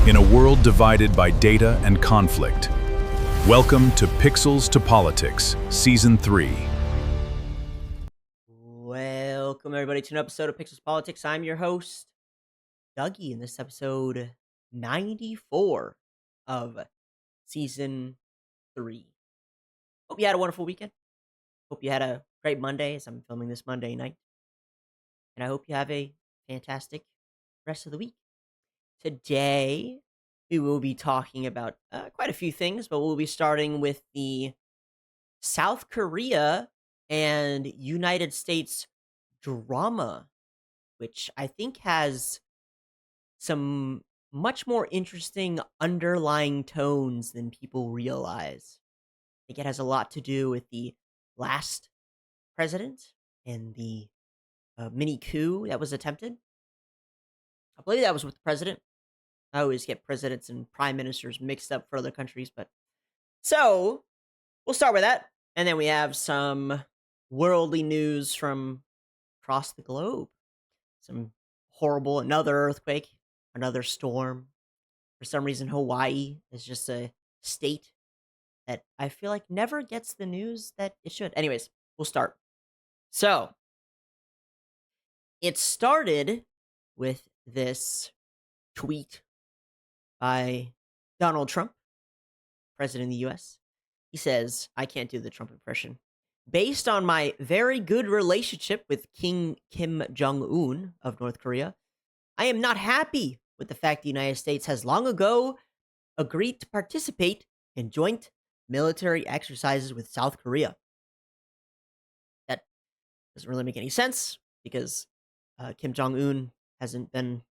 in a world divided by data and conflict. Welcome to Pixels to Politics, Season 3. Welcome, everybody, to an episode of Pixels Politics. I'm your host, Dougie, in this episode 94 of Season 3. Hope you had a wonderful weekend. Hope you had a great Monday, as I'm filming this Monday night. And I hope you have a fantastic rest of the week. Today, we will be talking about quite a few things, but we'll be starting with the South Korea and United States drama, which I think has some much more interesting underlying tones than people realize. I think it has a lot to do with the last president and the mini coup that was attempted. I believe that was with the president. I always get presidents and prime ministers mixed up for other countries, but so we'll start with that, and then we have some worldly news from across the globe. Some horrible, another earthquake, another storm. For some reason, Hawaii is just a state that I feel like never gets the news that it should. Anyways, we'll start. So, it started with this tweet by Donald Trump, president of the US. He says, I can't do the Trump impression. Based on my very good relationship with King Kim Jong-un of North Korea, I am not happy with the fact the United States has long ago agreed to participate in joint military exercises with South Korea. That doesn't really make any sense because Kim Jong-un hasn't been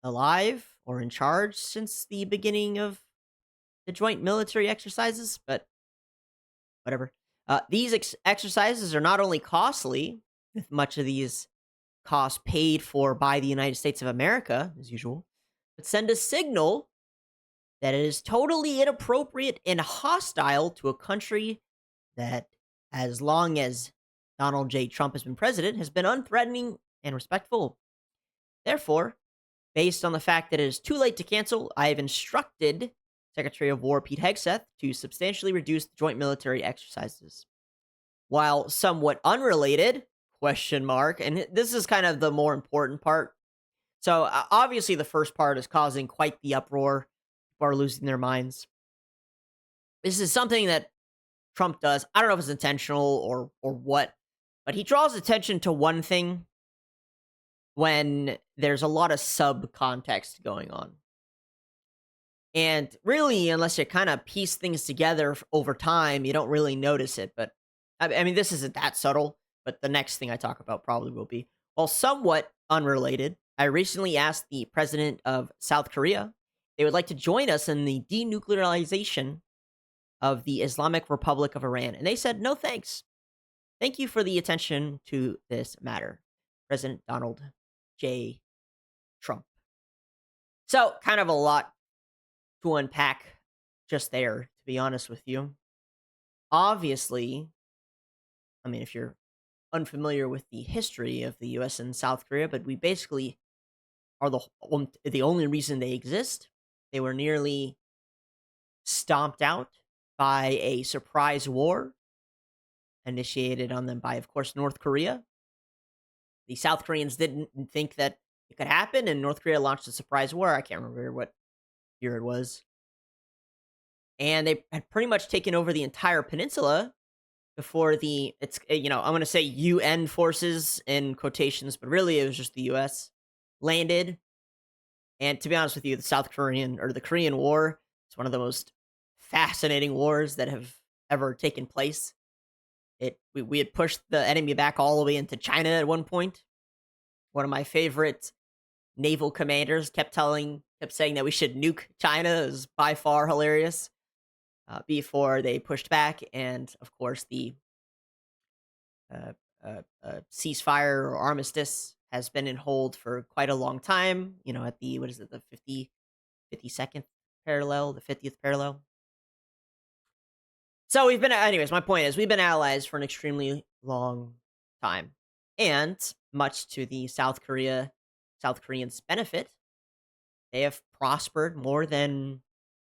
alive or in charge since the beginning of the joint military exercises, but whatever. These exercises are not only costly, with much of these costs paid for by the United States of America, as usual, but send a signal that it is totally inappropriate and hostile to a country that, as long as Donald J. Trump has been president, has been unthreatening and respectful. Therefore, based on the fact that it is too late to cancel, I have instructed Secretary of War Pete Hegseth to substantially reduce the joint military exercises. While somewhat unrelated, and this is kind of the more important part. So obviously the first part is causing quite the uproar. People are losing their minds. This is something that Trump does. I don't know if it's intentional or what, but he draws attention to one thing when there's a lot of sub-context going on. And really, unless you kind of piece things together over time, you don't really notice it. But I mean, this isn't that subtle, but the next thing I talk about probably will be. While somewhat unrelated, I recently asked the president of South Korea if they would like to join us in the denuclearization of the Islamic Republic of Iran. And they said, no thanks. Thank you for the attention to this matter. President Donald J. Trump. So, kind of a lot to unpack just there, to be honest with you. Obviously, I mean, if you're unfamiliar with the history of the US and South Korea, but we basically are the only reason they exist. They were nearly stomped out by a surprise war initiated on them by, of course, North Korea. The South Koreans didn't think that it could happen, and North Korea launched a surprise war. I can't remember what year it was. And they had pretty much taken over the entire peninsula before I'm going to say UN forces in quotations, but really it was just the US landed. And to be honest with you, the Korean War is one of the most fascinating wars that have ever taken place. We had pushed the enemy back all the way into China at one point. One of my favorite naval commanders kept saying that we should nuke China. It was by far hilarious. Before they pushed back, and of course the ceasefire or armistice has been in hold for quite a long time. At the the 52nd parallel, the 50th parallel. So anyways, my point is we've been allies for an extremely long time, and much to the South Koreans' benefit, They have prospered more than,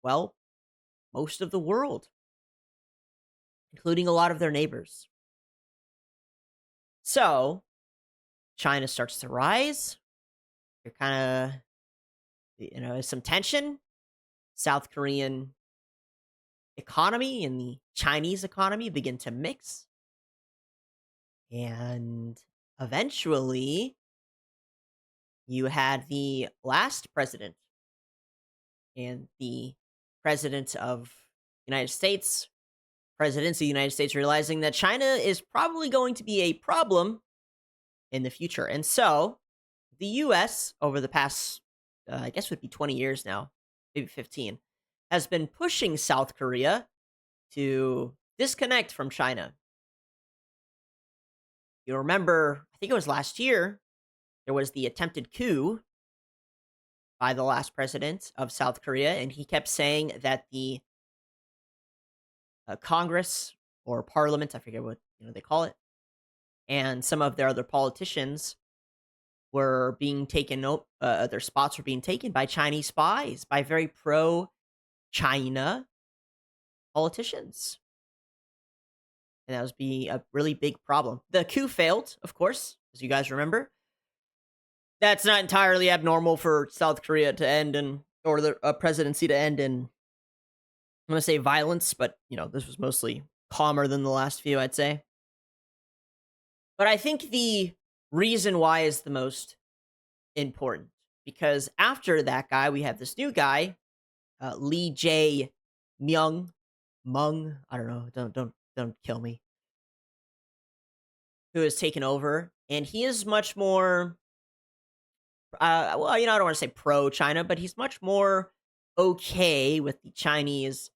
well, most of the world, including a lot of their neighbors. So, China starts to rise. You're kind of, there's some tension. South Korean economy and the Chinese economy begin to mix. And eventually, you had the last president and the president of United States, presidents of the United States realizing that China is probably going to be a problem in the future. And so the US over the past, I guess would be 20 years now, maybe 15, has been pushing South Korea to disconnect from China. You remember, I think it was last year, there was the attempted coup by the last president of South Korea, and he kept saying that the Congress or Parliament, I forget what they call it, and some of their other politicians were being taken. Their spots were being taken by Chinese spies, by very pro-China politicians, and that was be a really big problem. The coup failed, of course, as you guys remember. That's not entirely abnormal for South Korea to end or the presidency to end in, I'm going to say violence, but, this was mostly calmer than the last few, I'd say. But I think the reason why is the most important, because after that guy, we have this new guy, Lee Jae Myung, I don't know, don't kill me, who has taken over, and he is much more, I don't want to say pro-China, but he's much more okay with the Chinese-South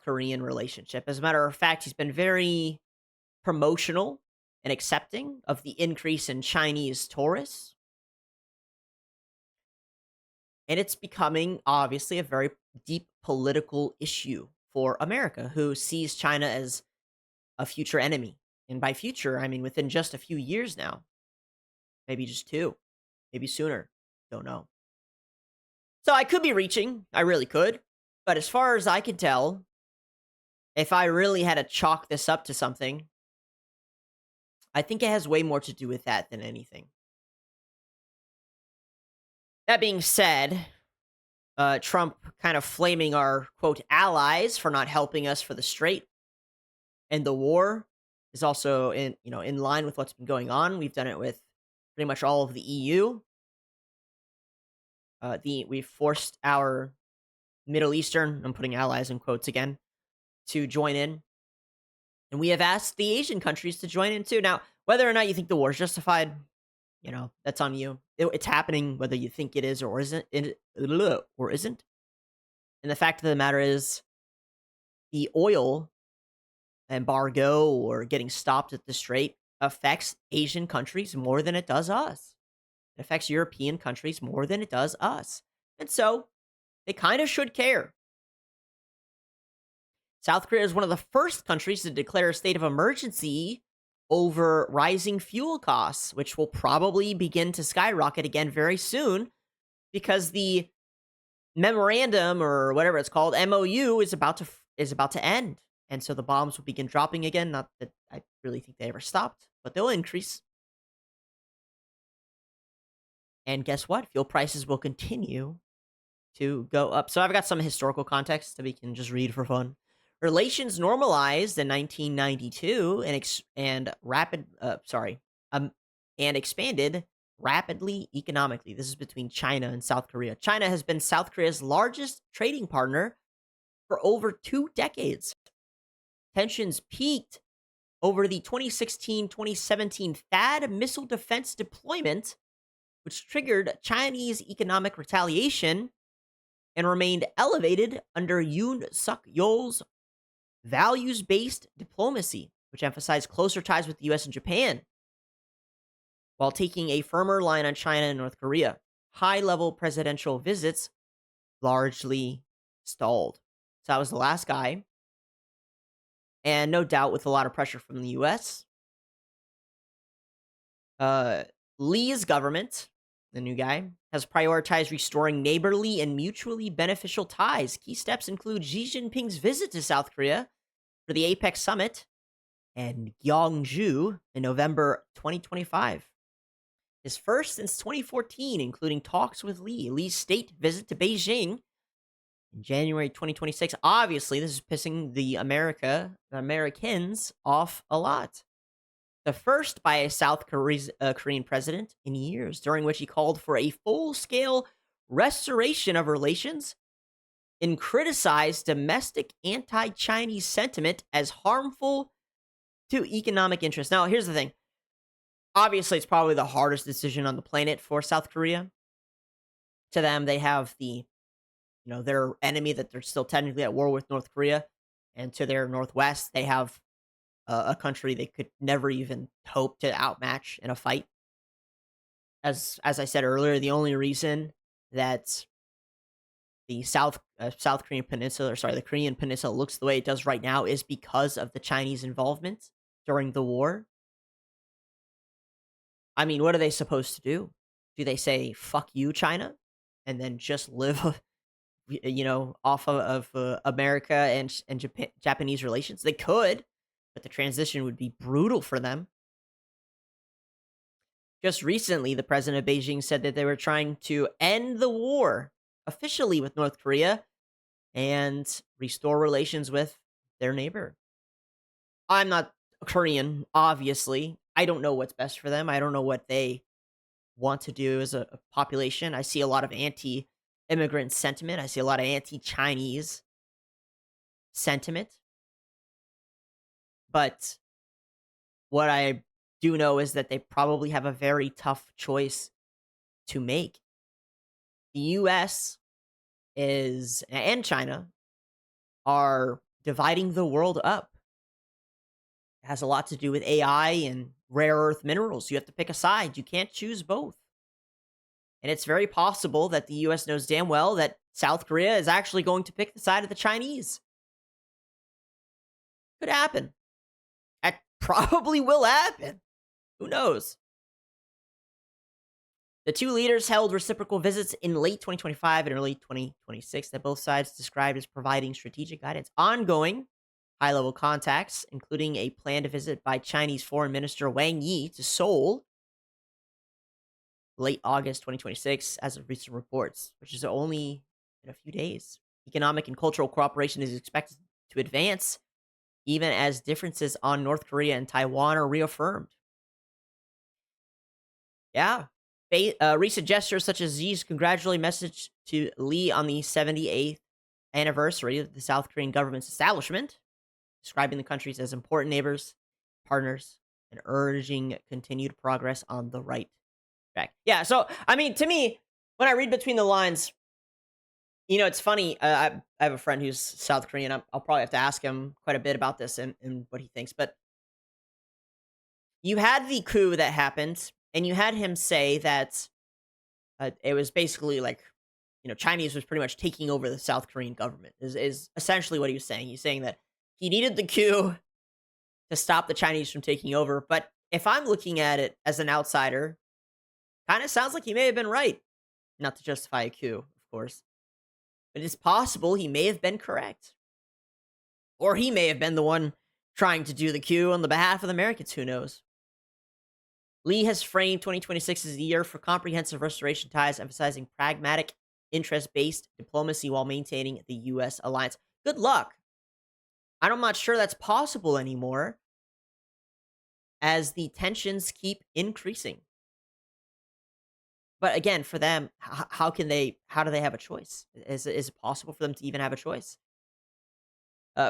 Korean relationship. As a matter of fact, he's been very promotional and accepting of the increase in Chinese tourists. And it's becoming, obviously, a very deep political issue for America, who sees China as a future enemy. And by future, I mean within just a few years now. Maybe just 2. Maybe sooner. Don't know. So I could be reaching. I really could. But as far as I can tell, if I really had to chalk this up to something, I think it has way more to do with that than anything. That being said, Trump kind of flaming our, quote, allies for not helping us for the Strait and the war is also in line with what's been going on. We've done it with pretty much all of the EU. We've forced our Middle Eastern, I'm putting allies in quotes again, to join in. And we have asked the Asian countries to join in too. Now, whether or not you think the war is justified, that's on you. It's happening whether you think it is or isn't. And the fact of the matter is, the oil embargo or getting stopped at the Strait affects Asian countries more than it does us. It affects European countries more than it does us. And so, they kind of should care. South Korea is one of the first countries to declare a state of emergency over rising fuel costs, which will probably begin to skyrocket again very soon because the memorandum or whatever it's called, MOU, is about to end. And so the bombs will begin dropping again. Not that I really think they ever stopped, but they'll increase. And guess what? Fuel prices will continue to go up. So I've got some historical context that we can just read for fun. Relations normalized in 1992 and expanded rapidly economically. This is between China and South Korea. China has been South Korea's largest trading partner for over 2 decades. Tensions peaked over the 2016-2017 THAAD missile defense deployment, which triggered Chinese economic retaliation and remained elevated under Yoon Suk-yeol's values-based diplomacy, which emphasized closer ties with the US and Japan, while taking a firmer line on China and North Korea. High-level presidential visits largely stalled. So that was the last guy. And no doubt with a lot of pressure from the US, Lee's government the new guy, has prioritized restoring neighborly and mutually beneficial ties. Key steps include Xi Jinping's visit to South Korea for the APEC summit and Gyeongju in November 2025. His first since 2014, including talks with Lee. Lee's state visit to Beijing in January 2026. Obviously, this is pissing the Americans off a lot. The first by a South Korean president in years, during which he called for a full-scale restoration of relations and criticized domestic anti-Chinese sentiment as harmful to economic interests. Now, here's the thing. Obviously, it's probably the hardest decision on the planet for South Korea. To them, they have their enemy that they're still technically at war with, North Korea. And to their northwest, they have a country they could never even hope to outmatch in a fight. As I said earlier, the only reason that the South Korean peninsula, the Korean peninsula looks the way it does right now is because of the Chinese involvement during the war. I mean, what are they supposed to do? Do they say, fuck you, China? And then just live, off of America and Japanese relations? They could, but the transition would be brutal for them. Just recently, the president of Beijing said that they were trying to end the war officially with North Korea and restore relations with their neighbor. I'm not Korean, obviously. I don't know what's best for them. I don't know what they want to do as a population. I see a lot of anti-immigrant sentiment. I see a lot of anti-Chinese sentiment. But what I do know is that they probably have a very tough choice to make. The US and China are dividing the world up. It has a lot to do with AI and rare earth minerals. You have to pick a side. You can't choose both. And it's very possible that the US knows damn well that South Korea is actually going to pick the side of the Chinese. Could happen. That probably will happen. Who knows? The two leaders held reciprocal visits in late 2025 and early 2026 that both sides described as providing strategic guidance. Ongoing high-level contacts, including a planned visit by Chinese Foreign Minister Wang Yi to Seoul late August 2026, as of recent reports, which is only in a few days. Economic and cultural cooperation is expected to advance, even as differences on North Korea and Taiwan are reaffirmed. Yeah. Recent gestures such as Xi's congratulatory message to Lee on the 78th anniversary of the South Korean government's establishment, describing the countries as important neighbors, partners, and urging continued progress on the right track. Yeah, so, I mean, to me, when I read between the lines, it's funny. I have a friend who's South Korean. I'll probably have to ask him quite a bit about this and what he thinks. But you had the coup that happened, and you had him say that it was basically like, Chinese was pretty much taking over the South Korean government, is essentially what he was saying. He's saying that he needed the coup to stop the Chinese from taking over. But if I'm looking at it as an outsider, kind of sounds like he may have been right. Not to justify a coup, of course. But it's possible he may have been correct. Or he may have been the one trying to do the coup on the behalf of the Americans. Who knows? Lee has framed 2026 as the year for comprehensive restoration ties, emphasizing pragmatic, interest-based diplomacy while maintaining the U.S. alliance. Good luck. I'm not sure that's possible anymore, as the tensions keep increasing. But again, for them, how do they have a choice? Is it possible for them to even have a choice?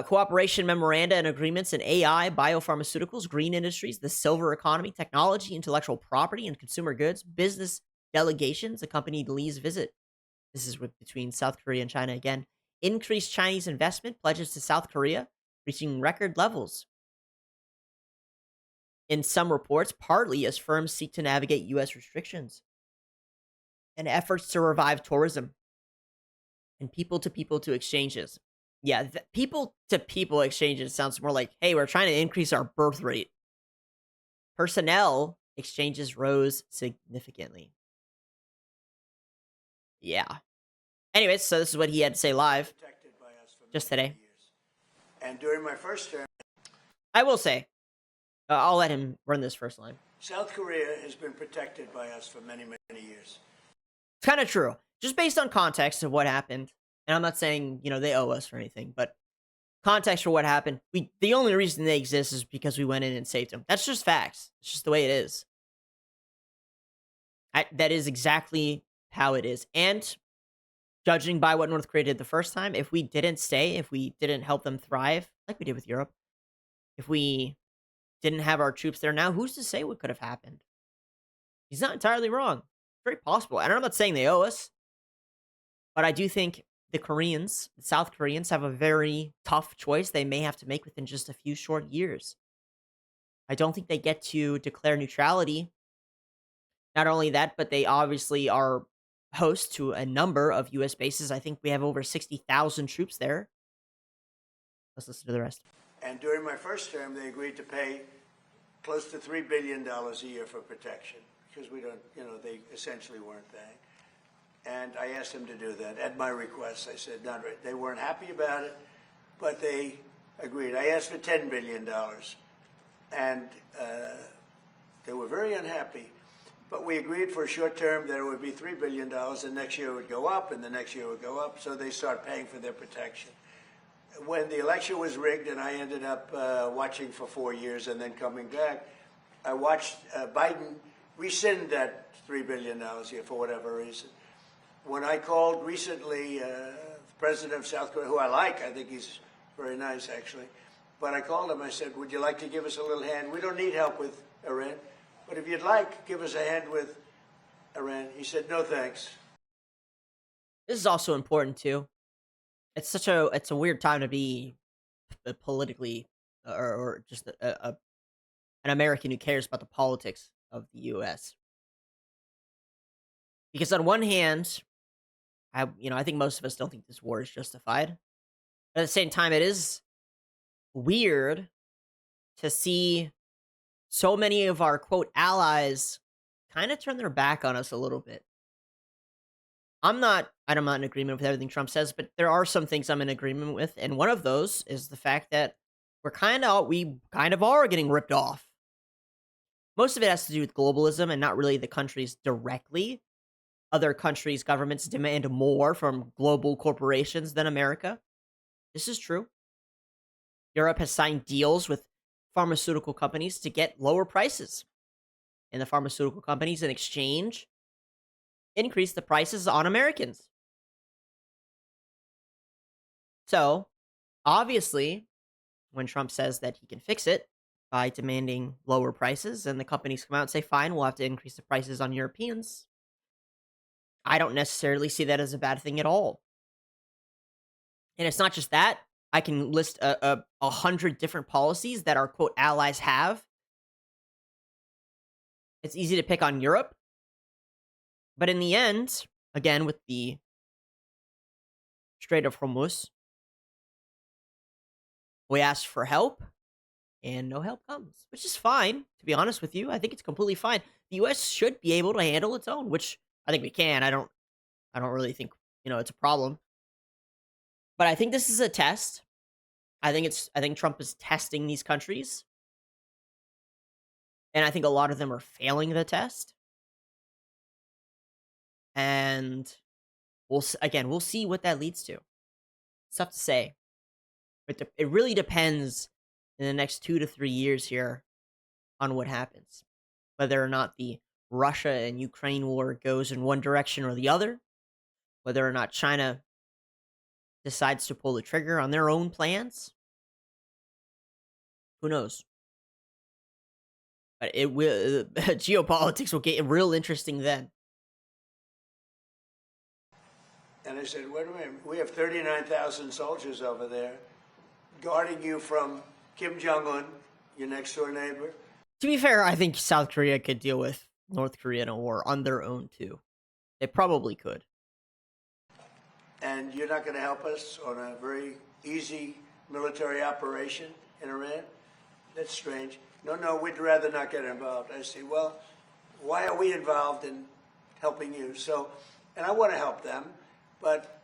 Cooperation memoranda and agreements in AI, biopharmaceuticals, green industries, the silver economy, technology, intellectual property, and consumer goods. Business delegations accompanied Lee's visit. This is between South Korea and China again. Increased Chinese investment pledges to South Korea, reaching record levels. In some reports, partly as firms seek to navigate U.S. restrictions and efforts to revive tourism and people-to-people-to exchanges. Yeah, people-to-people exchanges sounds more like, hey, we're trying to increase our birth rate. Personnel exchanges rose significantly. Yeah. Anyways, so this is what he had to say live Protected by us for just many today. years. And during my first term, I will say, I'll let him run this first line. South Korea has been protected by us for many, many years. It's kind of true. Just based on context of what happened. And I'm not saying, they owe us or anything, but context for what happened. The only reason they exist is because we went in and saved them. That's just facts. It's just the way it is. That is exactly how it is. And judging by what North Korea did the first time, if we didn't stay, if we didn't help them thrive, like we did with Europe, if we didn't have our troops there now, who's to say what could have happened? He's not entirely wrong. It's very possible. And I'm not saying they owe us, but I do think the South Koreans, have a very tough choice they may have to make within just a few short years. I don't think they get to declare neutrality. Not only that, but they obviously are host to a number of U.S. bases. I think we have over 60,000 troops there. Let's listen to the rest. And during my first term, they agreed to pay close to $3 billion a year for protection because we don't, they essentially weren't paying. And I asked them to do that at my request. I said, not right. They weren't happy about it, but they agreed. I asked for $10 billion, and they were very unhappy. But we agreed for a short term that it would be $3 billion, and next year it would go up, and the next year it would go up, so they start paying for their protection. When the election was rigged and I ended up watching for 4 years and then coming back, I watched Biden rescind that $3 billion a year for whatever reason. When I called recently the president of South Korea, who I think he's very nice actually, but I called him, I said, would you like to give us a little hand? We don't need help with Iran, but if you'd like, give us a hand with Iran. He said, no thanks. This is also important too. It's a weird time to be politically or just an American who cares about the politics of the U.S. Because on one hand, I think most of us don't think this war is justified. But at the same time, it is weird to see so many of our quote allies kind of turn their back on us a little bit. I'm not in agreement with everything Trump says, but there are some things I'm in agreement with, and one of those is the fact that we kind of are getting ripped off. Most of it has to do with globalism and not really the countries directly. Other countries' governments demand more from global corporations than America. This is true. Europe has signed deals with pharmaceutical companies to get lower prices. And the pharmaceutical companies, in exchange, increase the prices on Americans. So, obviously, when Trump says that he can fix it by demanding lower prices, and the companies come out and say, fine, we'll have to increase the prices on Europeans, I don't necessarily see that as a bad thing at all. And it's not just that. I can list 100 different policies that our, quote, allies have. It's easy to pick on Europe. But in the end, again, with the Strait of Hormuz, we asked for help, and no help comes, which is fine, to be honest with you. I think it's completely fine. The U.S. should be able to handle its own, which I think we can. I don't really think, it's a problem. But I think this is a test. I think Trump is testing these countries. And I think a lot of them are failing the test. And we'll see what that leads to. It's tough to say. But it really depends in the next 2 to 3 years here on what happens. Whether or not the Russia and Ukraine war goes in one direction or the other. Whether or not China decides to pull the trigger on their own plans. Who knows? But it will. Geopolitics will get real interesting then. And I said, wait a minute, we have 39,000 soldiers over there guarding you from Kim Jong-un, your next door neighbor. To be fair, I think South Korea could deal with North Korea in a war on their own too. They probably could. And you're not going to help us on a very easy military operation in Iran? That's strange. No, we'd rather not get involved. I say, well, why are we involved in helping you? So and I want to help them, but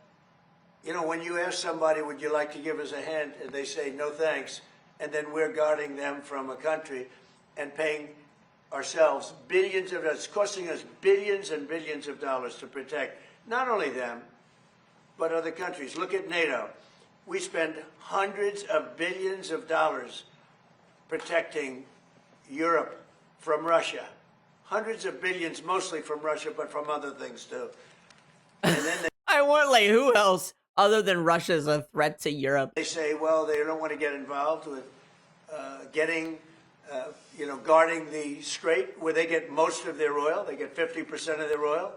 when you ask somebody, would you like to give us a hand, and they say, no thanks, and then we're guarding them from a country and paying ourselves billions of dollars, it's costing us billions and billions of dollars to protect not only them, but other countries. Look at NATO. We spend hundreds of billions of dollars protecting Europe from Russia. Hundreds of billions, mostly from Russia, but from other things too. And then I want, like, who else other than Russia is a threat to Europe? they say, well, they don't want to get involved with guarding the Strait, where they get most of their oil. They get 50% of their oil,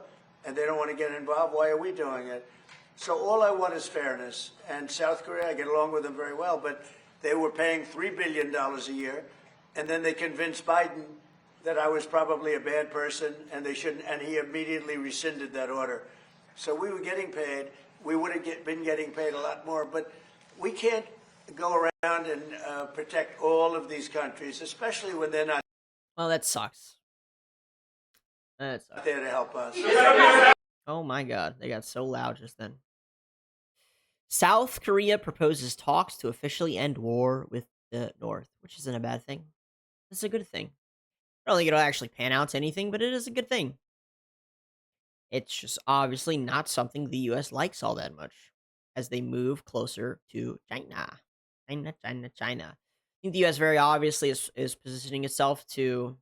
and they don't want to get involved. Why are we doing it? So all I want is fairness. And South Korea, I get along with them very well, but they were paying $3 billion a year, and then they convinced Biden that I was probably a bad person, and they shouldn't, and he immediately rescinded that order. So we were getting paid. We would have been getting paid a lot more, but we can't go around and protect all of these countries, especially when they're not Well, that sucks. That sucks. there to help us. Oh my god, they got so loud just then. South Korea proposes talks to officially end war with the North, which isn't a bad thing. It's a good thing. I don't think it'll actually pan out to anything, but it is a good thing. It's just obviously not something the US likes all that much as they move closer to China. China. I think the US very obviously is positioning itself to,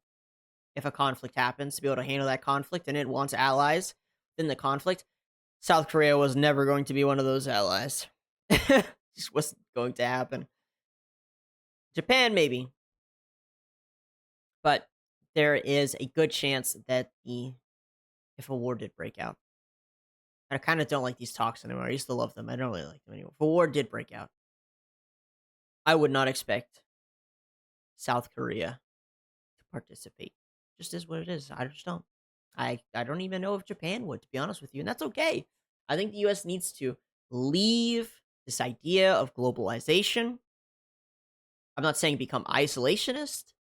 if a conflict happens, to be able to handle that conflict, and it wants allies in the conflict. South Korea was never going to be one of those allies. Just wasn't going to happen. Japan, maybe. But there is a good chance that if a war did break out. I kind of don't like these talks anymore. I used to love them. I don't really like them anymore. If a war did break out, I would not expect South Korea to participate. Just is what it is. I just don't. I don't even know if Japan would, to be honest with you, and that's okay. I think the U.S. needs to leave this idea of globalization. I'm not saying become isolationist,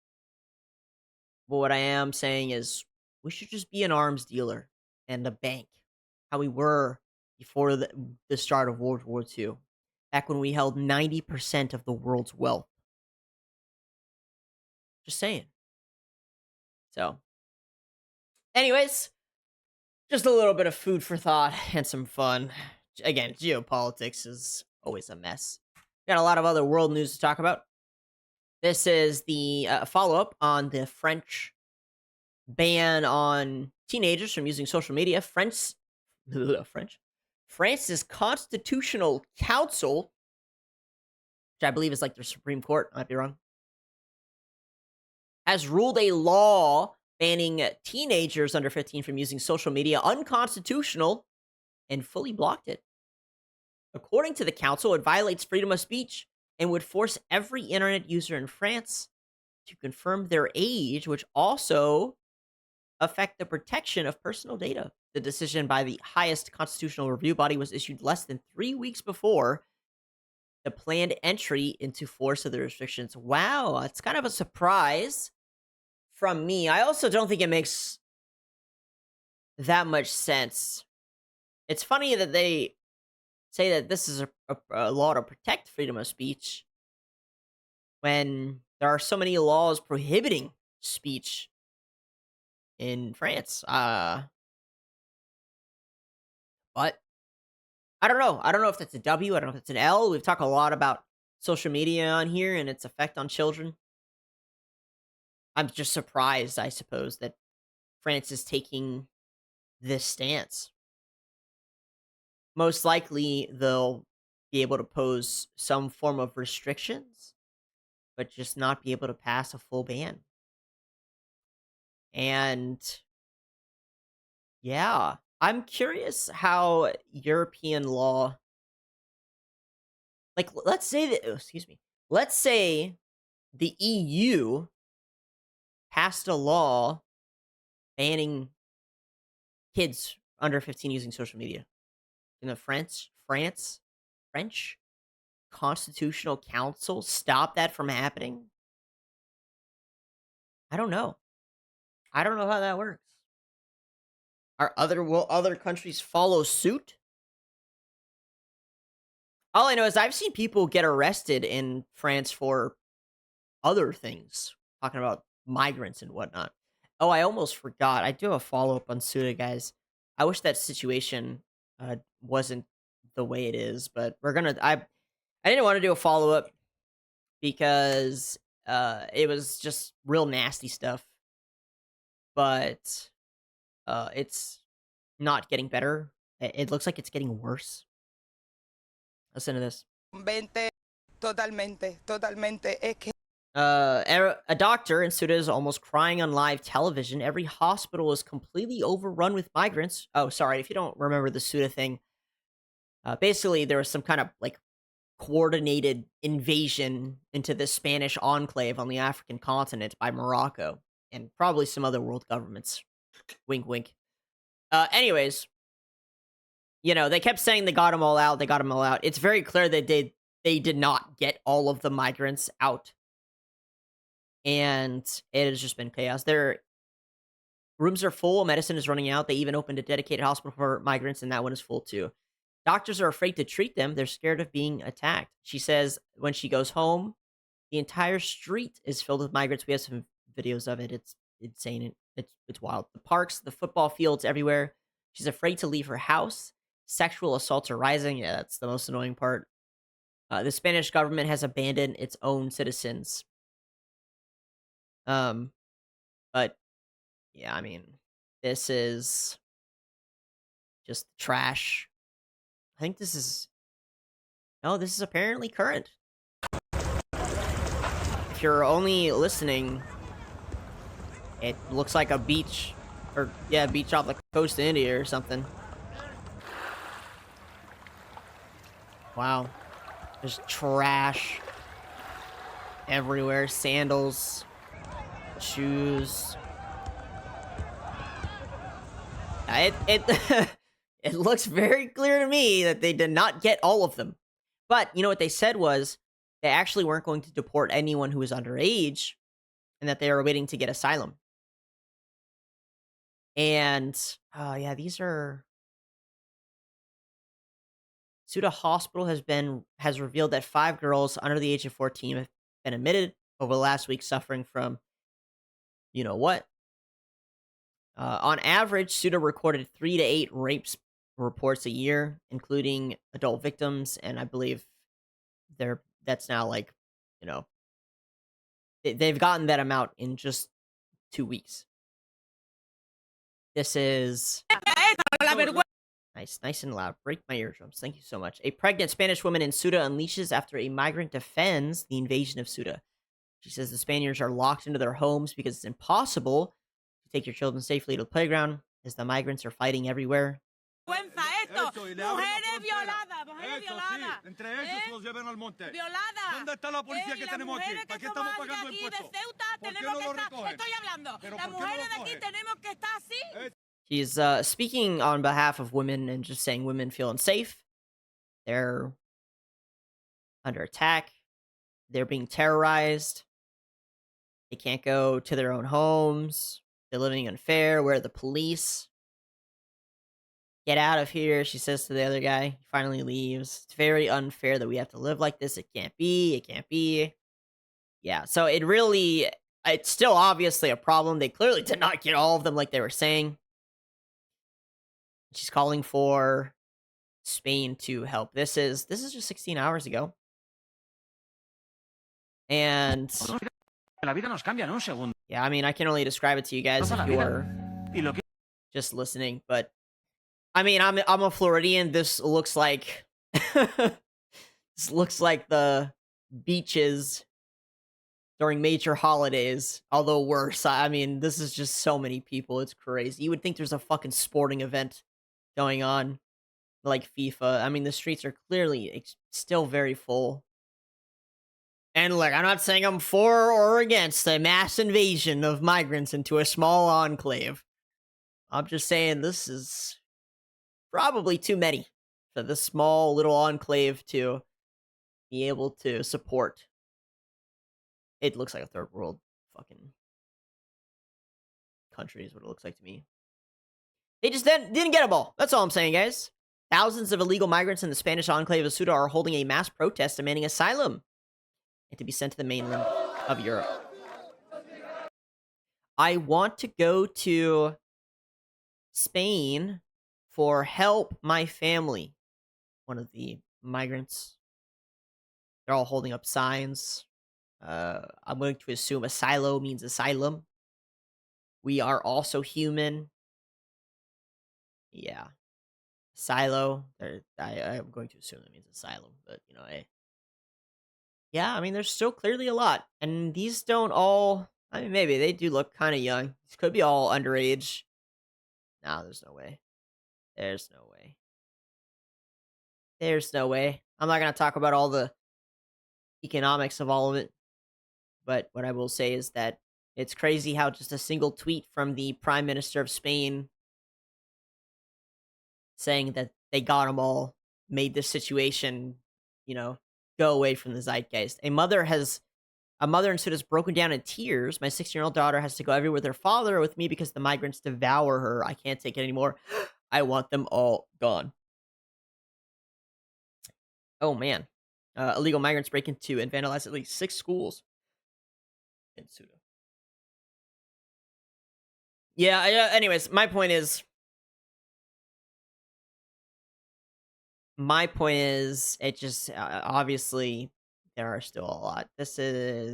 but what I am saying is we should just be an arms dealer and a bank, how we were before the start of World War II, back when we held 90% of the world's wealth. Just saying. So, anyways, just a little bit of food for thought and some fun. Again, geopolitics is always a mess. Got a lot of other world news to talk about. This is the follow-up on the French ban on teenagers from using social media. France's Constitutional Council, which I believe is like their Supreme Court, I might be wrong, has ruled a law banning teenagers under 15 from using social media unconstitutional and fully blocked it. According to the council, it violates freedom of speech and would force every internet user in France to confirm their age, which also affect the protection of personal data. The decision by the highest constitutional review body was issued less than 3 weeks before the planned entry into force of the restrictions. Wow, it's kind of a surprise from me. I also don't think it makes that much sense. It's funny that they say that this is a law to protect freedom of speech when there are so many laws prohibiting speech in France. But I don't know. I don't know if that's a W. I don't know if it's an L. We've talked a lot about social media on here and its effect on children. I'm just surprised, I suppose, that France is taking this stance. Most likely, they'll be able to pose some form of restrictions, but just not be able to pass a full ban. And yeah, I'm curious how European law, like, let's say the EU passed a law banning kids under 15 using social media. In the French Constitutional Council stop that from happening? I don't know. I don't know how that works. Will other countries follow suit? All I know is I've seen people get arrested in France for other things, talking about migrants and whatnot. Oh, I almost forgot. I do have a follow up on Suda, guys. I wish that situation wasn't the way it is, but we're gonna. I didn't want to do a follow up because it was just real nasty stuff, but it's not getting better. It looks like it's getting worse. Listen to this. Totalmente. Es que A doctor in Suda is almost crying on live television. Every hospital is completely overrun with migrants. Oh, sorry, if you don't remember the Suda thing, basically there was some kind of like coordinated invasion into the Spanish enclave on the African continent by Morocco and probably some other world governments. Wink, wink. Anyways, they kept saying they got them all out. They got them all out. It's very clear that they did not get all of the migrants out. And it has just been chaos. Their rooms are full. Medicine is running out. They even opened a dedicated hospital for migrants, and that one is full too. Doctors are afraid to treat them. They're scared of being attacked. She says when she goes home, the entire street is filled with migrants. We have some videos of it. It's insane. It's wild. The parks, the football fields, everywhere. She's afraid to leave her house. Sexual assaults are rising. Yeah, that's the most annoying part. The Spanish government has abandoned its own citizens. But yeah, I mean, this is just trash. I think this is apparently current. If you're only listening, it looks like a beach, beach off the coast of India or something. Wow. There's trash everywhere. Sandals, shoes. It it looks very clear to me that they did not get all of them. But you know what they said was they actually weren't going to deport anyone who was underage and that they were waiting to get asylum. And these are Suda Hospital has revealed that 5 girls under the age of 14 have been admitted over the last week suffering from you know what. On average, Suda recorded 3 to 8 rapes reports a year, including adult victims, and I believe that's now like, they've gotten that amount in just 2 weeks. This is nice and loud. Break my eardrums. Thank you so much. A pregnant Spanish woman in Suda unleashes after a migrant defends the invasion of Suda. She says the Spaniards are locked into their homes because it's impossible to take your children safely to the playground as the migrants are fighting everywhere. Mujeres violadas. Entre ellos se los llevan al monte. Violadas. ¿Dónde está la policía que tenemos aquí? ¿Para qué estamos pagando impuestos? ¿Por qué no lo recogen? Estoy hablando. Las mujeres de aquí tenemos que estar así. He's speaking on behalf of women and just saying women feel unsafe. They're under attack. They're being terrorized. They can't go to their own homes. They're living unfair. Where are the police? Get out of here, she says to the other guy. He finally leaves. It's very unfair that we have to live like this. It can't be. It can't be. Yeah, so it's still obviously a problem. They clearly did not get all of them like they were saying. She's calling for Spain to help. This is just 16 hours ago. And yeah, I mean, I can only describe it to you guys if you are just listening, but I mean, I'm a Floridian. This looks like the beaches during major holidays, although worse. I mean, this is just so many people. It's crazy. You would think there's a fucking sporting event going on, like FIFA. I mean, the streets are clearly still very full. And look, I'm not saying I'm for or against a mass invasion of migrants into a small enclave. I'm just saying this is probably too many for this small little enclave to be able to support. It looks like a third world fucking country is what it looks like to me. They just didn't get them all. That's all I'm saying, guys. Thousands of illegal migrants in the Spanish enclave of Ceuta are holding a mass protest demanding asylum and to be sent to the mainland of Europe. I want to go to Spain for help my family. One of the migrants. They're all holding up signs. I'm going to assume asilo means asylum. We are also human. Yeah. Silo. I'm going to assume that means asylum, but yeah, I mean, there's still clearly a lot, and these don't all. I mean, maybe they do look kind of young. These could be all underage. No, there's no way. There's no way. There's no way. I'm not gonna talk about all the economics of all of it, but what I will say is that it's crazy how just a single tweet from the Prime Minister of Spain saying that they got them all made this situation, go away from the zeitgeist. A mother in Ceuta has broken down in tears. My 16-year-old daughter has to go everywhere with her father or with me because the migrants devour her. I can't take it anymore. I want them all gone. Oh, man. Illegal migrants break into and vandalize at least 6 schools in Ceuta. Yeah, anyways, my point is, it just, obviously, there are still a lot. Person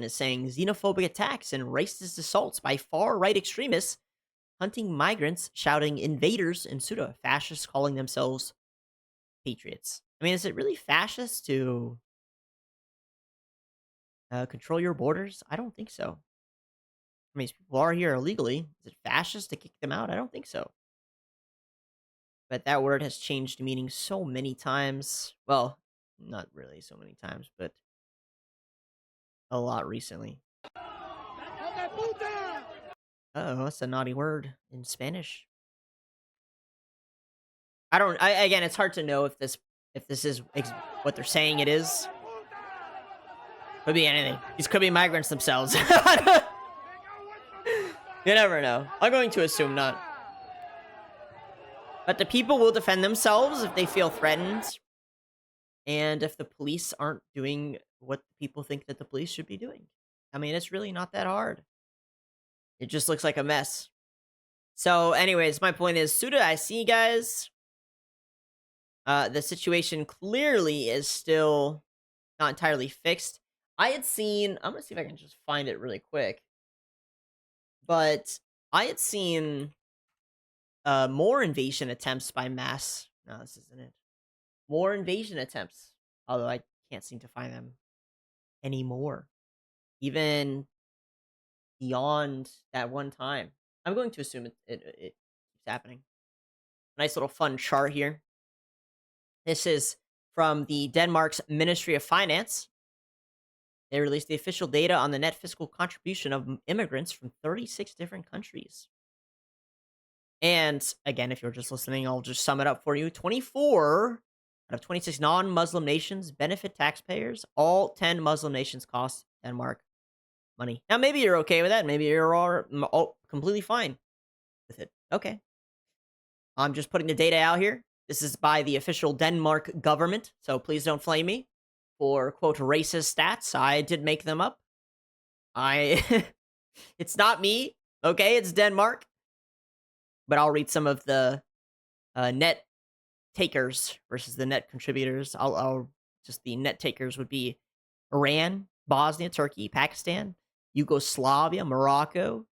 is saying xenophobic attacks and racist assaults by far-right extremists hunting migrants, shouting invaders in Ceuta, fascists calling themselves patriots. I mean, is it really fascist to control your borders? I don't think so. I mean, people are here illegally. Is it fascist to kick them out? I don't think so. But that word has changed meaning so many times. Well, not really so many times, but a lot recently. Uh-oh, that's a naughty word in Spanish. Again, it's hard to know if this is what they're saying it is. Could be anything. These could be migrants themselves. You never know. I'm going to assume not. But the people will defend themselves if they feel threatened. And if the police aren't doing what people think that the police should be doing. I mean, it's really not that hard. It just looks like a mess. So, anyways, my point is, Ceuta, I see you guys. The situation clearly is still not entirely fixed. I had seen... I'm going to see if I can just find it really quick. But I had seen more invasion attempts by mass... No, this isn't it. More invasion attempts. Although I can't seem to find them anymore. Even beyond that one time. I'm going to assume it keeps happening. Nice little fun chart here. This is from the Denmark's Ministry of Finance. They released the official data on the net fiscal contribution of immigrants from 36 different countries. And again, if you're just listening, I'll just sum it up for you. 24 out of 26 non-Muslim nations benefit taxpayers. All 10 Muslim nations cost Denmark money. Now, maybe you're okay with that. Maybe you're all completely fine with it. Okay. I'm just putting the data out here. This is by the official Denmark government, so please don't flame me for, quote, racist stats. I did make them up. It's not me, okay? It's Denmark. But I'll read some of the net takers versus the net contributors. Just the net takers would be Iran, Bosnia, Turkey, Pakistan, Yugoslavia, Morocco,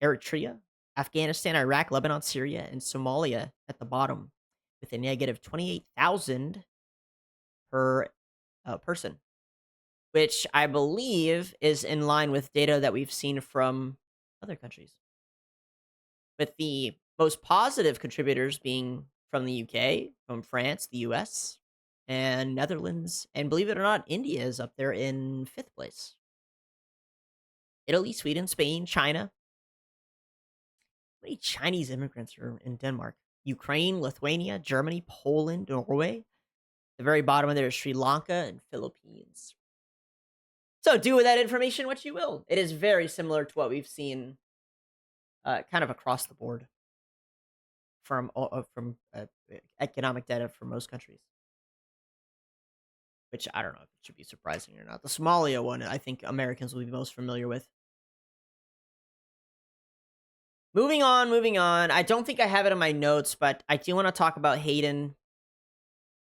Eritrea, Afghanistan, Iraq, Lebanon, Syria, and Somalia at the bottom, with a negative 28,000 per person, which I believe is in line with data that we've seen from other countries. With the most positive contributors being from the UK, from France, the US, and Netherlands, and believe it or not, India is up there in 5th place. Italy, Sweden, Spain, China. How many Chinese immigrants are in Denmark? Ukraine, Lithuania, Germany, Poland, Norway. The very bottom of there is Sri Lanka and Philippines. So do with that information what you will. It is very similar to what we've seen kind of across the board. from economic data for most countries. Which I don't know if it should be surprising or not. The Somalia one, I think Americans will be most familiar with. Moving on, moving on. I don't think I have it in my notes, but I do want to talk about Hayden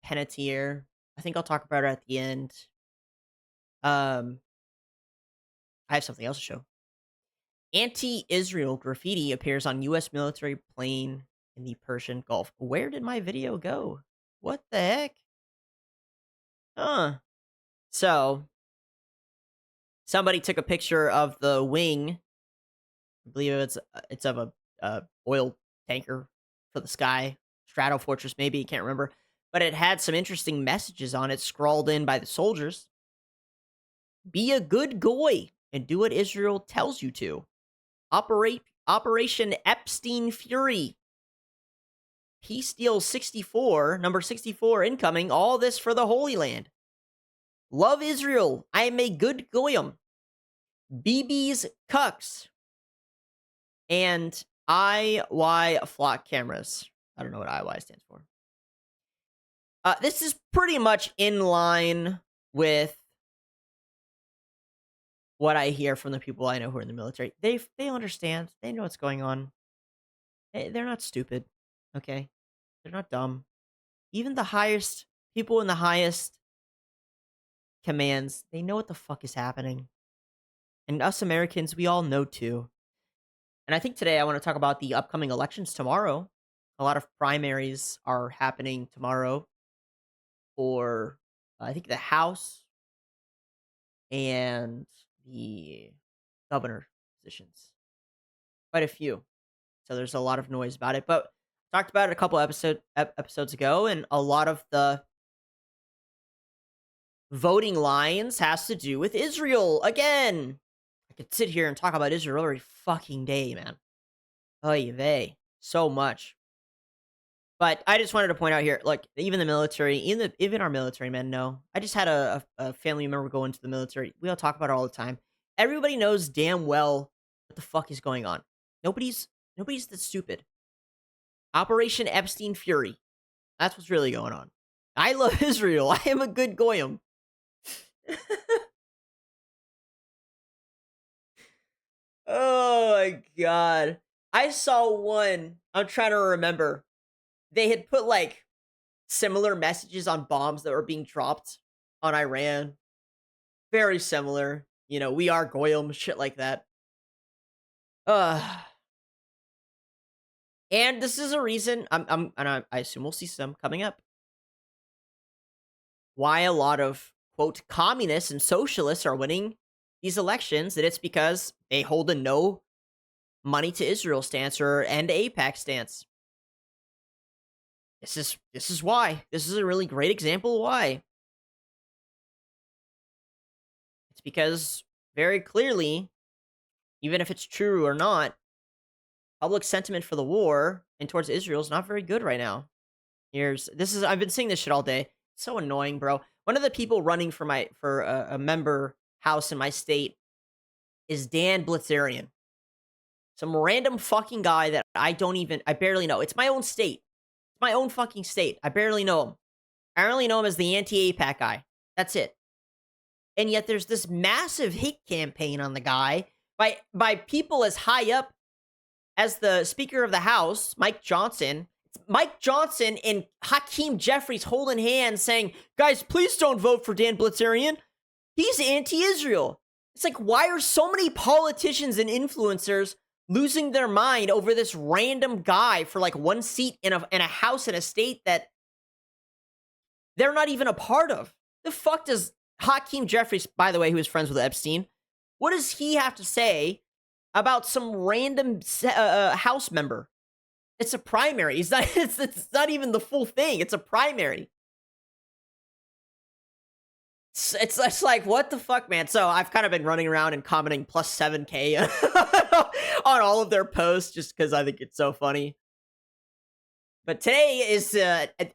Panettiere. I think I'll talk about it at the end. I have something else to show. Anti-Israel graffiti appears on U.S. military plane in the Persian Gulf. Where did my video go? What the heck? Huh. So, somebody took a picture of the wing. I believe it's of a oil tanker for the sky. Strato Fortress, maybe, I can't remember. But it had some interesting messages on it scrawled in by the soldiers. Be a good goy and do what Israel tells you to. Operation Epstein Fury. Peace Deal 64, number 64 incoming. All this for the Holy Land. Love Israel. I am a good goyim. BB's cucks. And IY flock cameras. I don't know what IY stands for. This is pretty much in line with what I hear from the people I know who are in the military. They understand. They know what's going on. They're not stupid. Okay? They're not dumb. Even the highest people in the highest commands, they know what the fuck is happening. And us Americans, we all know too. And I think today I want to talk about the upcoming elections tomorrow. A lot of primaries are happening tomorrow for, I think, the House and the governor positions. Quite a few. So there's a lot of noise about it. But I talked about it a couple episodes ago, and a lot of the voting lines has to do with Israel again. I could sit here and talk about Israel every fucking day, man. Oy vey. So much. But I just wanted to point out here, like, even the military, even our military men know. I just had a family member go into the military. We all talk about it all the time. Everybody knows damn well what the fuck is going on. Nobody's that stupid. Operation Epstein Fury. That's what's really going on. I love Israel. I am a good goyim. Oh my god. I saw one. I'm trying to remember. They had put, like, similar messages on bombs that were being dropped on Iran. Very similar. You know, we are goyim, shit like that. And this is a reason, I assume we'll see some coming up, why a lot of, quote, communists and socialists are winning these elections, and it's because they hold a no money to Israel stance or end AIPAC stance. This is why. This is a really great example of why. It's because, very clearly, even if it's true or not, public sentiment for the war and towards Israel is not very good right now. I've been seeing this shit all day. It's so annoying, bro. One of the people running for a member house in my state is Dan Blitzerian. Some random fucking guy that I barely know. It's my own state. It's my own fucking state. I barely know him. I only know him as the anti-AIPAC guy. That's it. And yet there's this massive hate campaign on the guy by people as high up as the Speaker of the House, Mike Johnson. Mike Johnson and Hakeem Jeffries holding hands saying, guys, please don't vote for Dan Blitzerian. He's anti-Israel. It's like, why are so many politicians and influencers losing their mind over this random guy for like one seat in a house in a state that they're not even a part of? The fuck does Hakeem Jeffries, by the way, who is friends with Epstein, what does he have to say about some random House member? It's a primary. It's not even the full thing. It's a primary. It's like, what the fuck, man? So I've kind of been running around and commenting plus 7K on all of their posts just because I think it's so funny. But today is,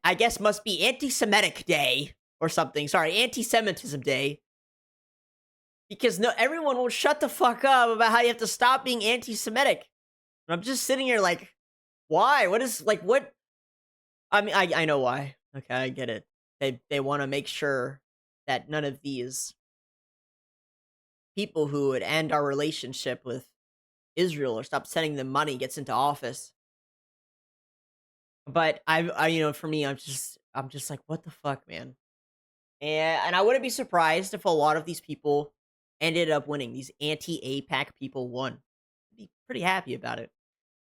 I guess, must be Anti-Semitic Day or something. Sorry, Anti-Semitism Day. Because everyone will shut the fuck up about how you have to stop being anti-Semitic. And I'm just sitting here like, Why? What is like what? I mean, I know why. Okay, I get it. They want to make sure that none of these people who would end our relationship with Israel or stop sending them money gets into office. But for me, I'm just like, what the fuck, man? And I wouldn't be surprised if a lot of these people ended up winning. These anti-APAC people won. I'd be pretty happy about it.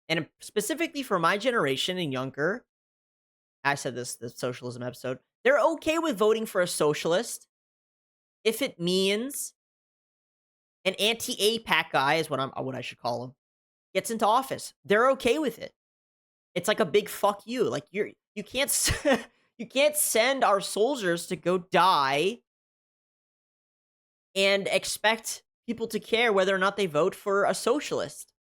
And specifically for my generation and younger, I said this the socialism episode, they're okay with voting for a socialist if it means an anti-APAC guy is what I should call him, gets into office. They're okay with it. It's like a big fuck you. Like you can't you can't send our soldiers to go die and expect people to care whether or not they vote for a socialist.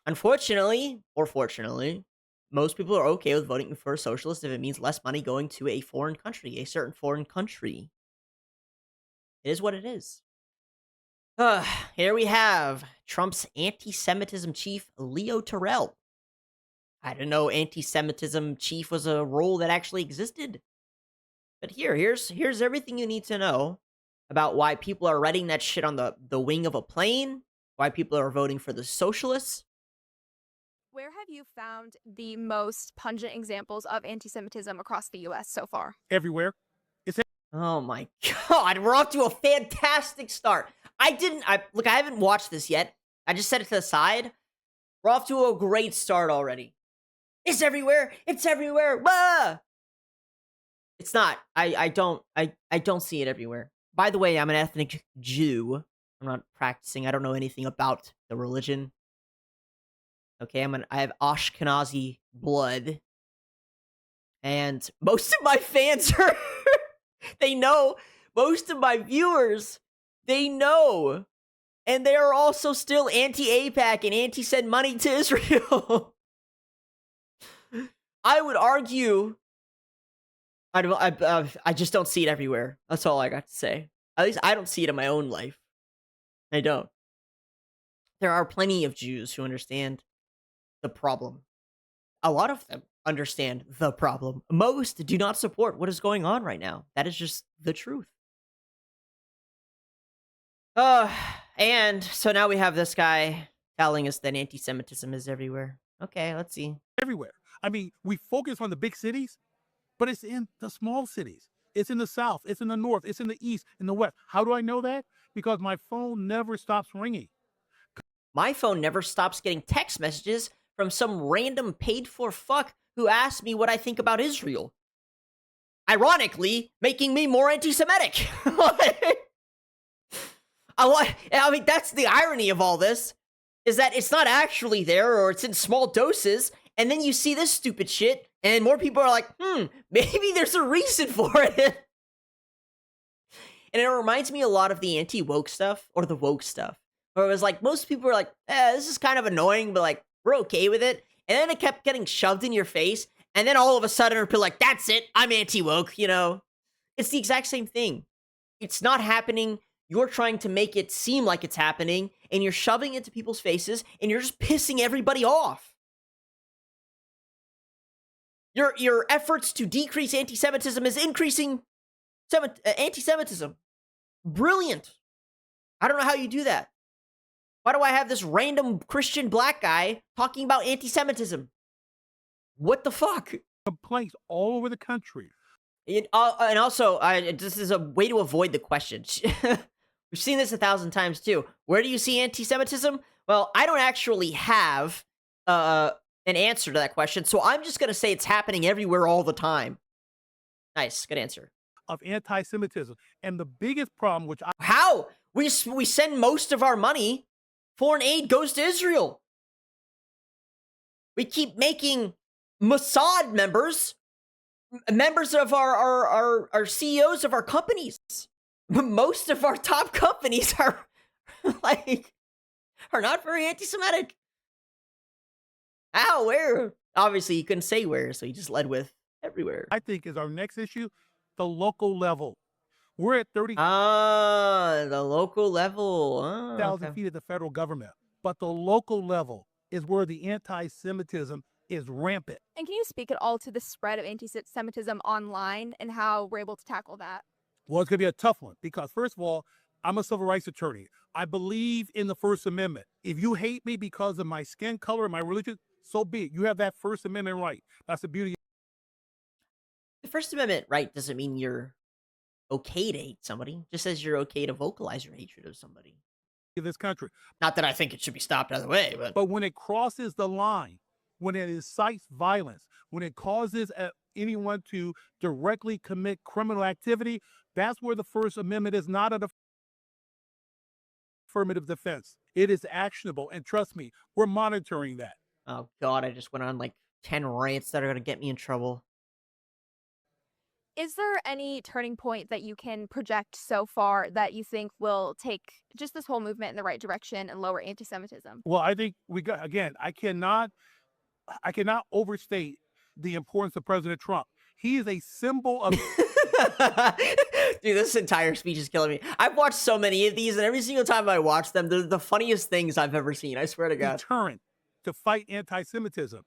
Unfortunately, or fortunately, most people are okay with voting for a socialist if it means less money going to a foreign country, a certain foreign country. It is what it is. Here we have Trump's anti-Semitism chief, Leo Terrell. I didn't know anti-Semitism chief was a role that actually existed. But here's everything you need to know about why people are writing that shit on the wing of a plane, why people are voting for the socialists. Where have you found the most pungent examples of anti-Semitism across the U.S. so far? Everywhere. Oh my god, we're off to a fantastic start. I haven't watched this yet. I just set it to the side. We're off to a great start already. It's everywhere. It's everywhere. Bah! It's not. I don't see it everywhere. By the way, I'm an ethnic Jew. I'm not practicing. I don't know anything about the religion. Okay, I have Ashkenazi blood. And most of my fans are they know. Most of my viewers, they know. And they are also still anti-APAC and anti-send money to Israel. I would argue I just don't see it everywhere. That's all I got to say. At least I don't see it in my own life. I don't. There are plenty of Jews who understand the problem. A lot of them understand the problem. Most do not support what is going on right now. That is just the truth. And so now we have this guy telling us that anti-Semitism is everywhere. Okay, let's see. Everywhere. I mean, we focus on the big cities, but it's in the small cities. It's in the south, it's in the north, it's in the east, in the west. How do I know that? Because my phone never stops ringing. My phone never stops getting text messages from some random paid-for fuck who asks me what I think about Israel. Ironically, making me more anti-Semitic. I mean, that's the irony of all this, is that it's not actually there, or it's in small doses, and then you see this stupid shit, and more people are like, maybe there's a reason for it. And it reminds me a lot of the anti-woke stuff, or the woke stuff, where it was like, most people were like, this is kind of annoying, but like, we're okay with it. And then it kept getting shoved in your face, and then all of a sudden, people are like, that's it, I'm anti-woke, you know? It's the exact same thing. It's not happening. You're trying to make it seem like it's happening, and you're shoving it to people's faces, and you're just pissing everybody off. Your efforts to decrease anti-Semitism is increasing anti-Semitism. Brilliant. I don't know how you do that. Why do I have this random Christian black guy talking about anti-Semitism? What the fuck? Complaints all over the country. And also, this is a way to avoid the question. We've seen this 1,000 times too. Where do you see anti-Semitism? Well, I don't actually have an answer to that question, so I'm just gonna say it's happening everywhere all the time. Nice, good answer. Of anti-Semitism, and the biggest problem, which How we send most of our money, foreign aid goes to Israel. We keep making Mossad members of our CEOs of our companies. Most of our top companies are not very anti-Semitic. How? Where? Obviously, you couldn't say where, so you just led with everywhere. I think is our next issue, the local level. We're at 30,000 the local level. Okay. feet of the federal government, but the local level is where the anti-Semitism is rampant. And can you speak at all to the spread of anti-Semitism online and how we're able to tackle that? Well, it's going to be a tough one because, first of all, I'm a civil rights attorney. I believe in the First Amendment. If you hate me because of my skin color and my religion, so be it. You have that First Amendment right. That's the beauty. The First Amendment right doesn't mean you're okay to hate somebody. It just says you're okay to vocalize your hatred of somebody. Of this country. Not that I think it should be stopped either way, but But when it crosses the line, when it incites violence, when it causes anyone to directly commit criminal activity, that's where the First Amendment is not an affirmative defense. It is actionable. And trust me, we're monitoring that. oh god, I just went on like 10 rants that are going to get me in trouble. Is there any turning point that you can project so far that you think will take just this whole movement in the right direction and lower anti-Semitism? Well, I think again, I cannot overstate the importance of President Trump. He is a symbol of Dude, this entire speech is killing me. I've watched so many of these, and every single time I watch them, they're the funniest things I've ever seen. I swear to God. deterrent to fight anti-Semitism.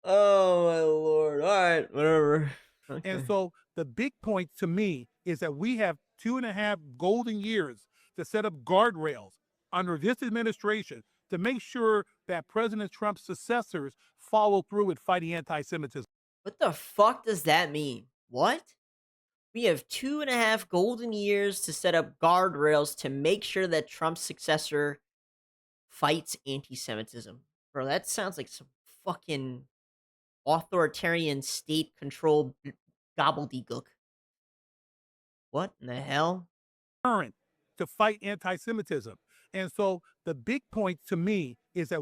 Oh my lord. All right, whatever. Okay. And so the big point to me is that we have 2.5 golden years to set up guardrails under this administration to make sure that President Trump's successors follow through with fighting anti-Semitism. What the fuck does that mean? What? We have 2.5 golden years to set up guardrails to make sure that Trump's successor fights anti-Semitism. Bro, that sounds like some fucking authoritarian state-controlled gobbledygook. What in the hell? Deterrent to fight anti-Semitism. And so the big point to me is that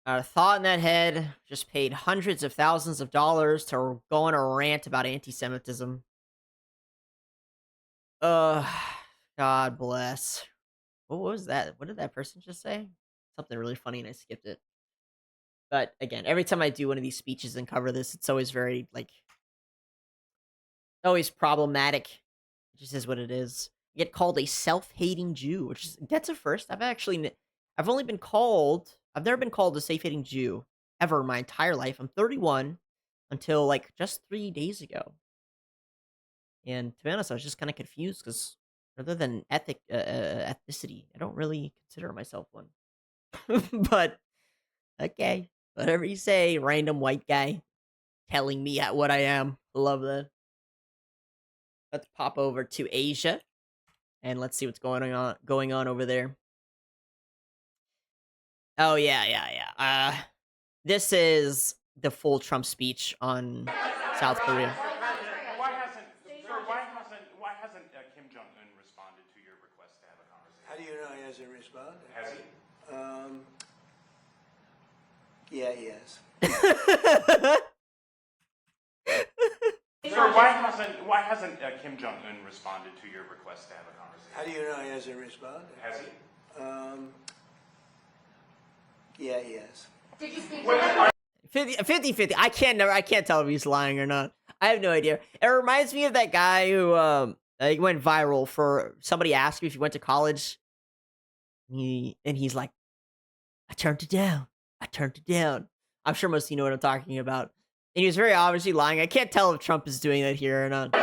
A thought in that head just paid hundreds of thousands of dollars to go on a rant about anti-Semitism. God bless. What was that? What did that person just say? Something really funny and I skipped it. But again, every time I do one of these speeches and cover this, it's always very, like, always problematic. It just is what it is. You get called a self-hating Jew, which is, that's a first. I've never been called a self-hating Jew ever in my entire life. I'm 31 until, like, just 3 days ago. And to be honest, I was just kind of confused because rather than ethnicity, I don't really consider myself one. But, okay. Whatever you say, random white guy telling me what I am. Love that. Let's pop over to Asia. And let's see what's going on over there. Oh, yeah. This is the full Trump speech on South Korea. Why hasn't Kim Jong-un responded to your request to have a conversation? How do you know he hasn't responded? Has he? Yeah, he has. Sir, why hasn't Kim Jong-un responded to your request to have a conversation? How do you know he hasn't responded? Has he? Yeah, he has. Did you speak to him? 50-50. I can't tell if he's lying or not. I have no idea. It reminds me of that guy who he went viral for somebody asked him if he went to college. He's like, I turned it down. I'm sure most of you know what I'm talking about. And he was very obviously lying. I can't tell if Trump is doing that here or not.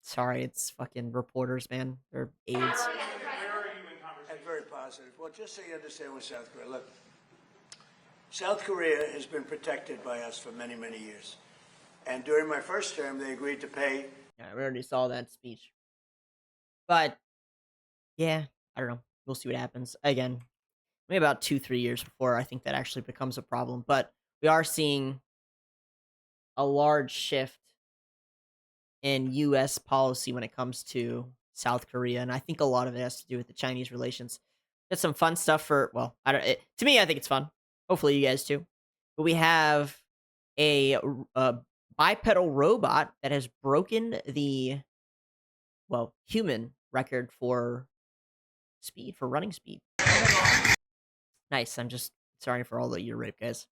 Sorry, it's fucking reporters, man. They're aides. And very positive. Well, just so you understand with South Korea, look, South Korea has been protected by us for many, many years. And during my first term, they agreed to pay. Yeah, we already saw that speech. But, yeah, I don't know. We'll see what happens. Again, maybe about 2-3 years before I think that actually becomes a problem. But we are seeing a large shift in U.S. policy when it comes to South Korea. And I think a lot of it has to do with the Chinese relations. That's some fun stuff for, well, to me, I think it's fun. Hopefully you guys too. But we have a bipedal robot that has broken the, well, human record for running speed. Nice. I'm just sorry for all the ear rape, guys.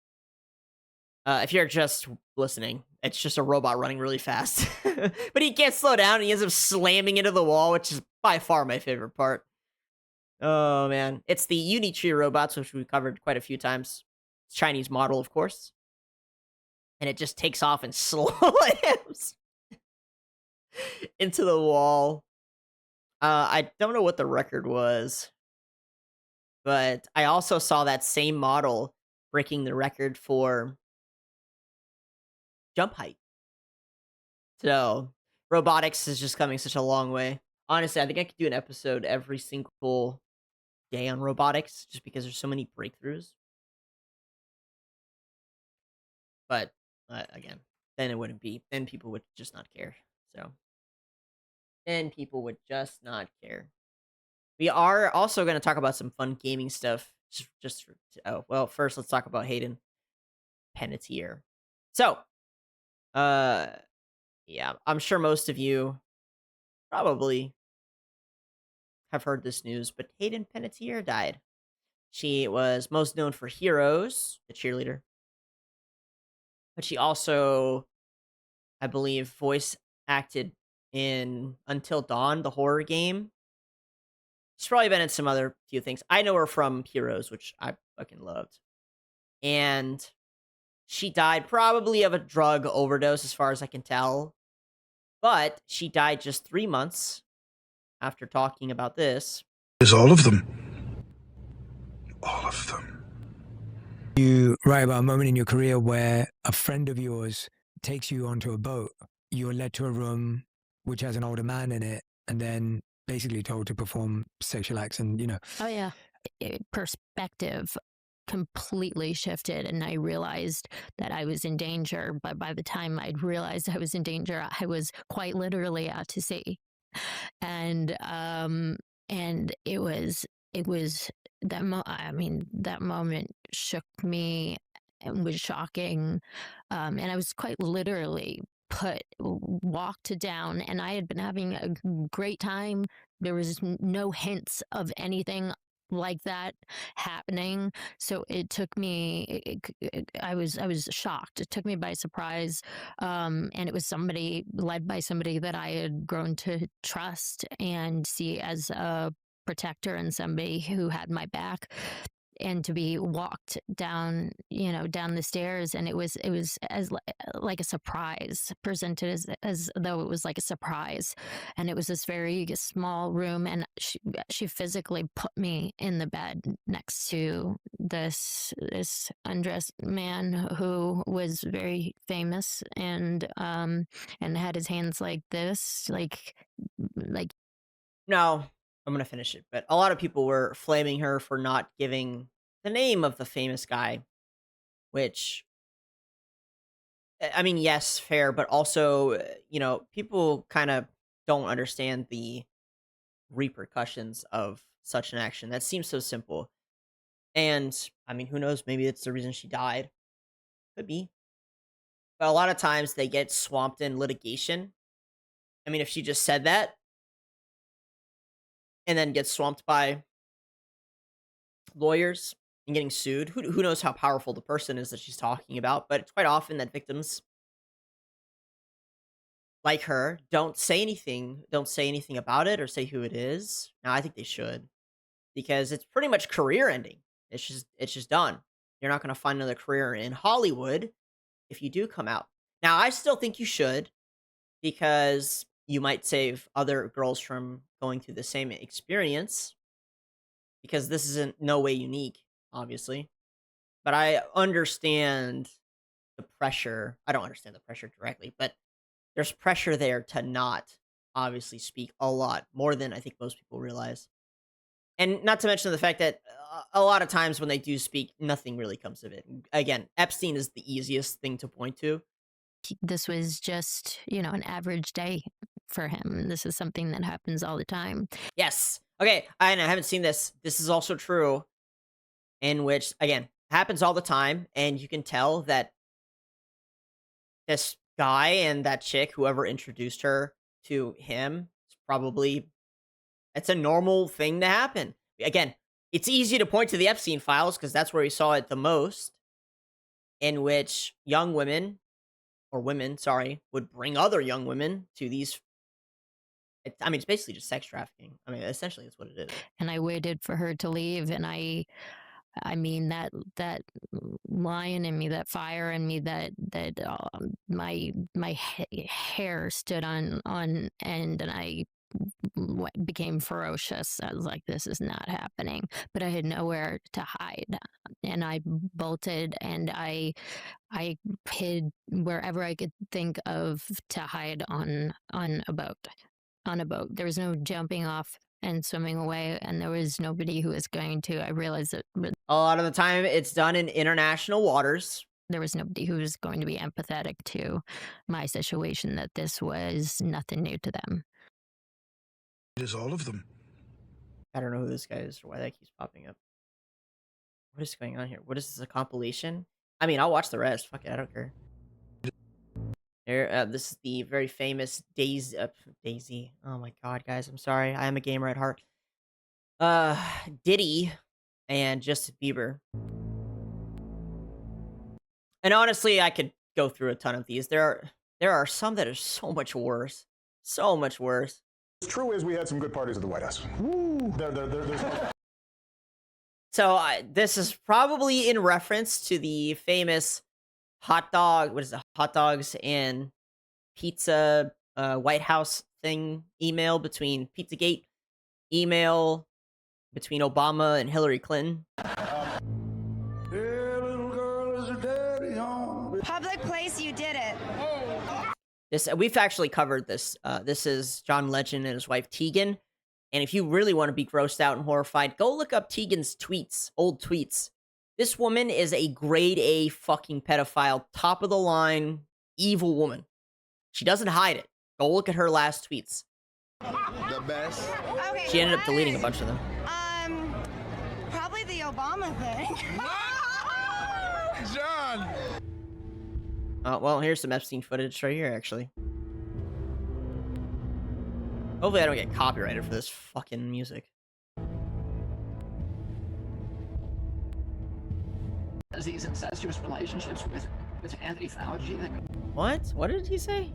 If you're just listening, it's just a robot running really fast. But he can't slow down, and he ends up slamming into the wall, which is by far my favorite part. Oh man, it's the Unitree robots, which we covered quite a few times. Chinese model, of course, and it just takes off and slams into the wall. I don't know what the record was, but I also saw that same model breaking the record for jump height. So robotics is just coming such a long way. Honestly, I think I could do an episode every single day on robotics just because there's so many breakthroughs. But again, then it wouldn't be. Then people would just not care. So then people would just not care. We are also going to talk about some fun gaming stuff. Oh well, first let's talk about Hayden Panettiere. So, yeah, I'm sure most of you probably have heard this news, but Hayden Panettiere died. She was most known for Heroes, the cheerleader, but she also, I believe, voice acted in Until Dawn, the horror game. She's probably been in some other few things. I know her from Heroes, which I fucking loved. And she died probably of a drug overdose, as far as I can tell. But she died just 3 months after talking about this. Is all of them. All of them. You write about a moment in your career where a friend of yours takes you onto a boat. You're led to a room which has an older man in it, and then basically told to perform sexual acts and, you know. Oh, yeah. Perspective completely shifted, and I realized that I was in danger. But by the time I'd realized I was in danger, I was quite literally out to sea. And it was that that moment shook me and was shocking. And I was quite literally walked down, and I had been having a great time. There was no hints of anything like that happening. So it took me, I was shocked. It took me by surprise. And it was led by somebody that I had grown to trust and see as a protector and somebody who had my back. And to be walked down, down the stairs, and it was as like a surprise, presented as though it was like a surprise. And it was this very small room, and she physically put me in the bed next to this undressed man who was very famous, and had his hands like this, like. No, I'm gonna finish it. But a lot of people were flaming her for not giving the name of the famous guy, which, I mean, yes, fair, but also, people kind of don't understand the repercussions of such an action. That seems so simple. And, I mean, who knows? Maybe it's the reason she died. Could be. But a lot of times they get swamped in litigation. I mean, if she just said that, and then gets swamped by lawyers and getting sued. Who knows how powerful the person is that she's talking about, but it's quite often that victims like her don't say anything about it or say who it is. Now, I think they should, because it's pretty much career ending. It's just done. You're not going to find another career in Hollywood if you do come out. Now, I still think you should, because you might save other girls from going through the same experience, because this isn't no way unique, obviously. But I understand the pressure. I don't understand the pressure directly, but there's pressure there to not obviously speak a lot more than I think most people realize. And not to mention the fact that a lot of times when they do speak, nothing really comes of it. Again, Epstein is the easiest thing to point to. This was just, an average day for him. This is something that happens all the time. Yes. Okay, I haven't seen this. This is also true, in which, again, happens all the time, and you can tell that this guy and that chick, whoever introduced her to him, it's a normal thing to happen. Again, it's easy to point to the Epstein files, because that's where we saw it the most, in which young women, or women, sorry, would bring other young women to these I mean, it's basically just sex trafficking. I mean, essentially, that's what it is. And I waited for her to leave, and I mean that lion in me, that fire in me, that my hair stood on end, and I became ferocious. I was like, this is not happening. But I had nowhere to hide, and I bolted, and I hid wherever I could think of to hide on a boat. There was no jumping off and swimming away, and there was nobody who was going to. I realized that A lot of the time, it's done in international waters. there was nobody who was going to be empathetic to my situation, that this was nothing new to them. It is all of them. I don't know who this guy is or why that keeps popping up. What is going on here? What is this, a compilation? I mean, I'll watch the rest. Fuck it, I don't care. Here, this is the very famous Daisy. Oh my god, guys, I'm sorry. I am a gamer at heart. Diddy and Justin Bieber. And honestly, I could go through a ton of these. There are some that are so much worse. So much worse. What's true is we had some good parties at the White House. Woo! There's no... So this is probably in reference to the famous hot dogs and pizza White House thing email between Pizzagate email between Obama and Hillary Clinton. Public place, you did it. We've actually covered this. This is John Legend and his wife Tegan. And if you really want to be grossed out and horrified, go look up Tegan's tweets, old tweets. This woman is a grade A fucking pedophile, top of the line, evil woman. She doesn't hide it. Go look at her last tweets. The best. Okay, She ended up deleting a bunch of them. Probably the Obama thing. John! Well, here's some Epstein footage right here, actually. Hopefully I don't get copyrighted for this fucking music. These incestuous relationships with Anthony Fauci. What? What did he say?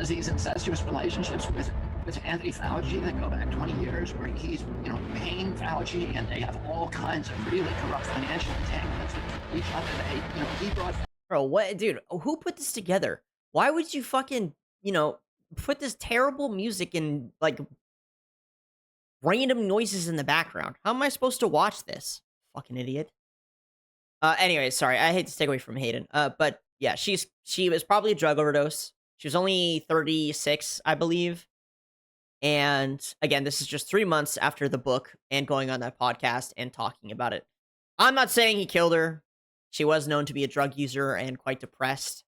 These incestuous relationships with Anthony Fauci that go back 20 years, where he's, paying Fauci, and they have all kinds of really corrupt financial entanglements with each other. He brought... Bro, what? Dude, who put this together? Why would you fucking, put this terrible music in, like, random noises in the background? How am I supposed to watch this? Fucking idiot. Anyway, sorry, I hate to take away from Hayden. But yeah, she was probably a drug overdose. She was only 36, I believe. And again, this is just 3 months after the book and going on that podcast and talking about it. I'm not saying he killed her. She was known to be a drug user and quite depressed.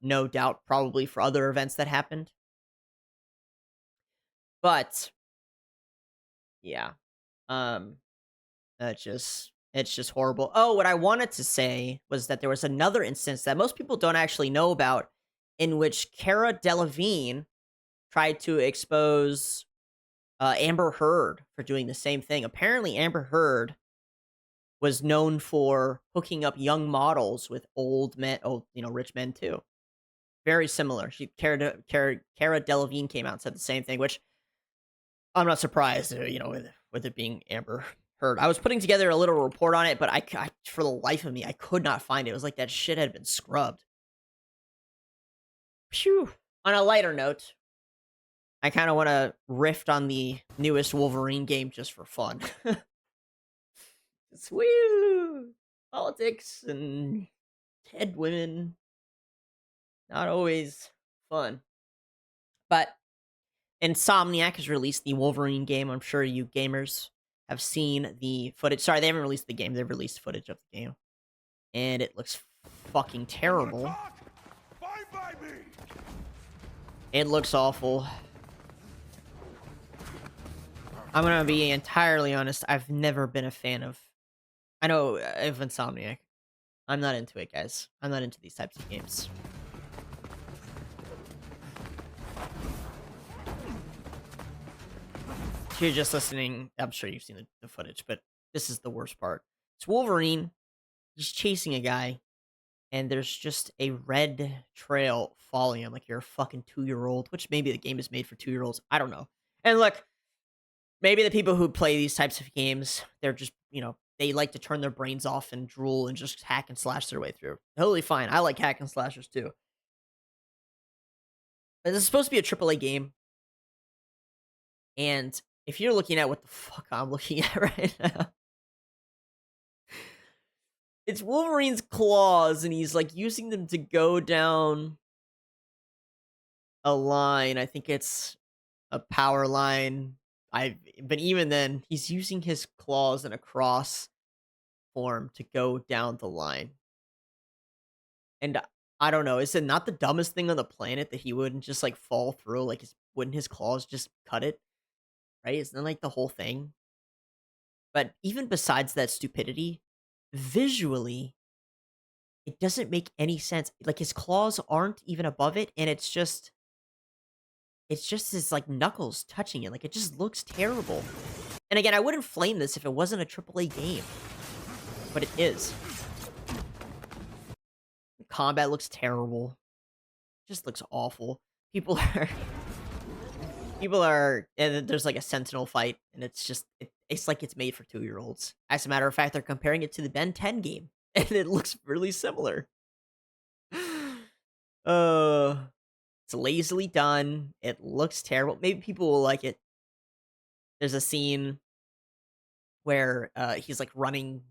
No doubt, probably for other events that happened. But yeah, it's just horrible. Oh, what I wanted to say was that there was another instance that most people don't actually know about, in which Cara Delevingne tried to expose Amber Heard for doing the same thing. Apparently, Amber Heard was known for hooking up young models with old men, rich men too. Very similar. Cara Delevingne came out and said the same thing, which I'm not surprised, with it being Amber Heard. I was putting together a little report on it, but I for the life of me, I could not find it. It was like that shit had been scrubbed. Phew. On a lighter note, I kind of want to riff on the newest Wolverine game just for fun. It's woo! Politics and dead women. Not always fun. But Insomniac has released the Wolverine game. I'm sure you gamers have seen the footage. Sorry, they haven't released the game. They've released footage of the game. And it looks fucking terrible. It looks awful. I'm gonna be entirely honest. I've never been a fan of... of Insomniac. I'm not into it, guys. I'm not into these types of games. If you're just listening, I'm sure you've seen the footage, but this is the worst part. It's Wolverine. He's chasing a guy, and there's just a red trail following him like you're a fucking 2-year-old, which maybe the game is made for 2-year-olds. I don't know. And look, maybe the people who play these types of games, they're just, they like to turn their brains off and drool and just hack and slash their way through. Totally fine. I like hack and slashers too. But this is supposed to be a AAA game. And if you're looking at what the fuck I'm looking at right now, it's Wolverine's claws, and he's like using them to go down a line. I think it's a power line. But even then, he's using his claws in a cross form to go down the line. And I don't know, is it not the dumbest thing on the planet that he wouldn't just like fall through? Like, wouldn't his claws just cut it? Right? Isn't that like the whole thing? But even besides that stupidity, visually, it doesn't make any sense. Like, his claws aren't even above it, and it's just his like knuckles touching it. Like, it just looks terrible. And again, I wouldn't flame this if it wasn't a AAA game, but it is. Combat looks terrible. It just looks awful. People are, and there's like a sentinel fight, and it's just, it's like it's made for 2-year-olds. As a matter of fact, they're comparing it to the Ben 10 game, and it looks really similar. It's lazily done. It looks terrible. Maybe people will like it. There's a scene where he's like running.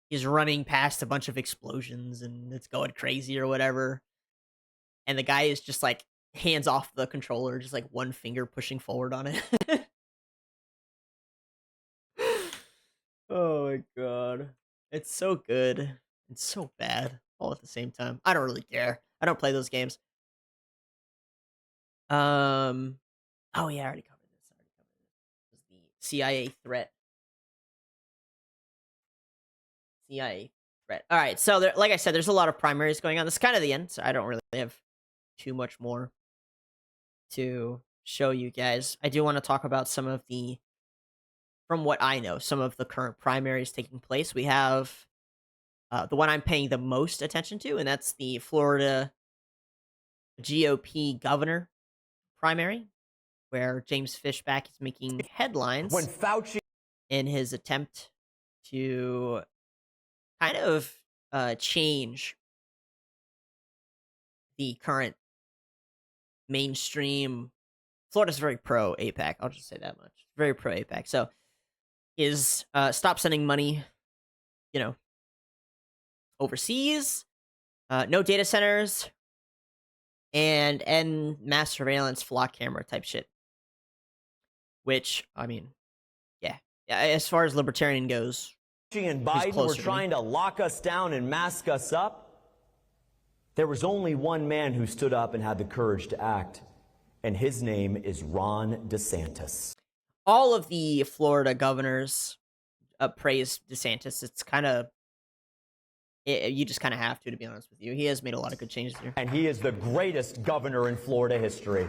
He's running past a bunch of explosions, and it's going crazy or whatever. And the guy is just like hands off the controller, just like one finger pushing forward on it. Oh my god. It's so good. It's so bad all at the same time. I don't really care. I don't play those games. Oh yeah, I already covered this. It was the CIA threat. CIA threat. All right, so there, like I said, there's a lot of primaries going on. This is kind of the end, so I don't really have too much more to show you guys. I do want to talk about some of the, from what I know, some of the current primaries taking place. We have the one I'm paying the most attention to, and that's the Florida GOP governor primary, where James Fishback is making headlines when Fauci, in his attempt to kind of change the current mainstream. Florida's very pro APAC. I'll just say that much. Very pro APAC. So is stop sending money, overseas, no data centers, and mass surveillance flock camera type shit. Which, I mean, yeah, as far as libertarian goes, and Biden were trying to lock us down and mask us up. There was only one man who stood up and had the courage to act, and his name is Ron DeSantis. All of the Florida governors praise DeSantis. It's kind of, you just kind of have to be honest with you. He has made a lot of good changes here. And he is the greatest governor in Florida history.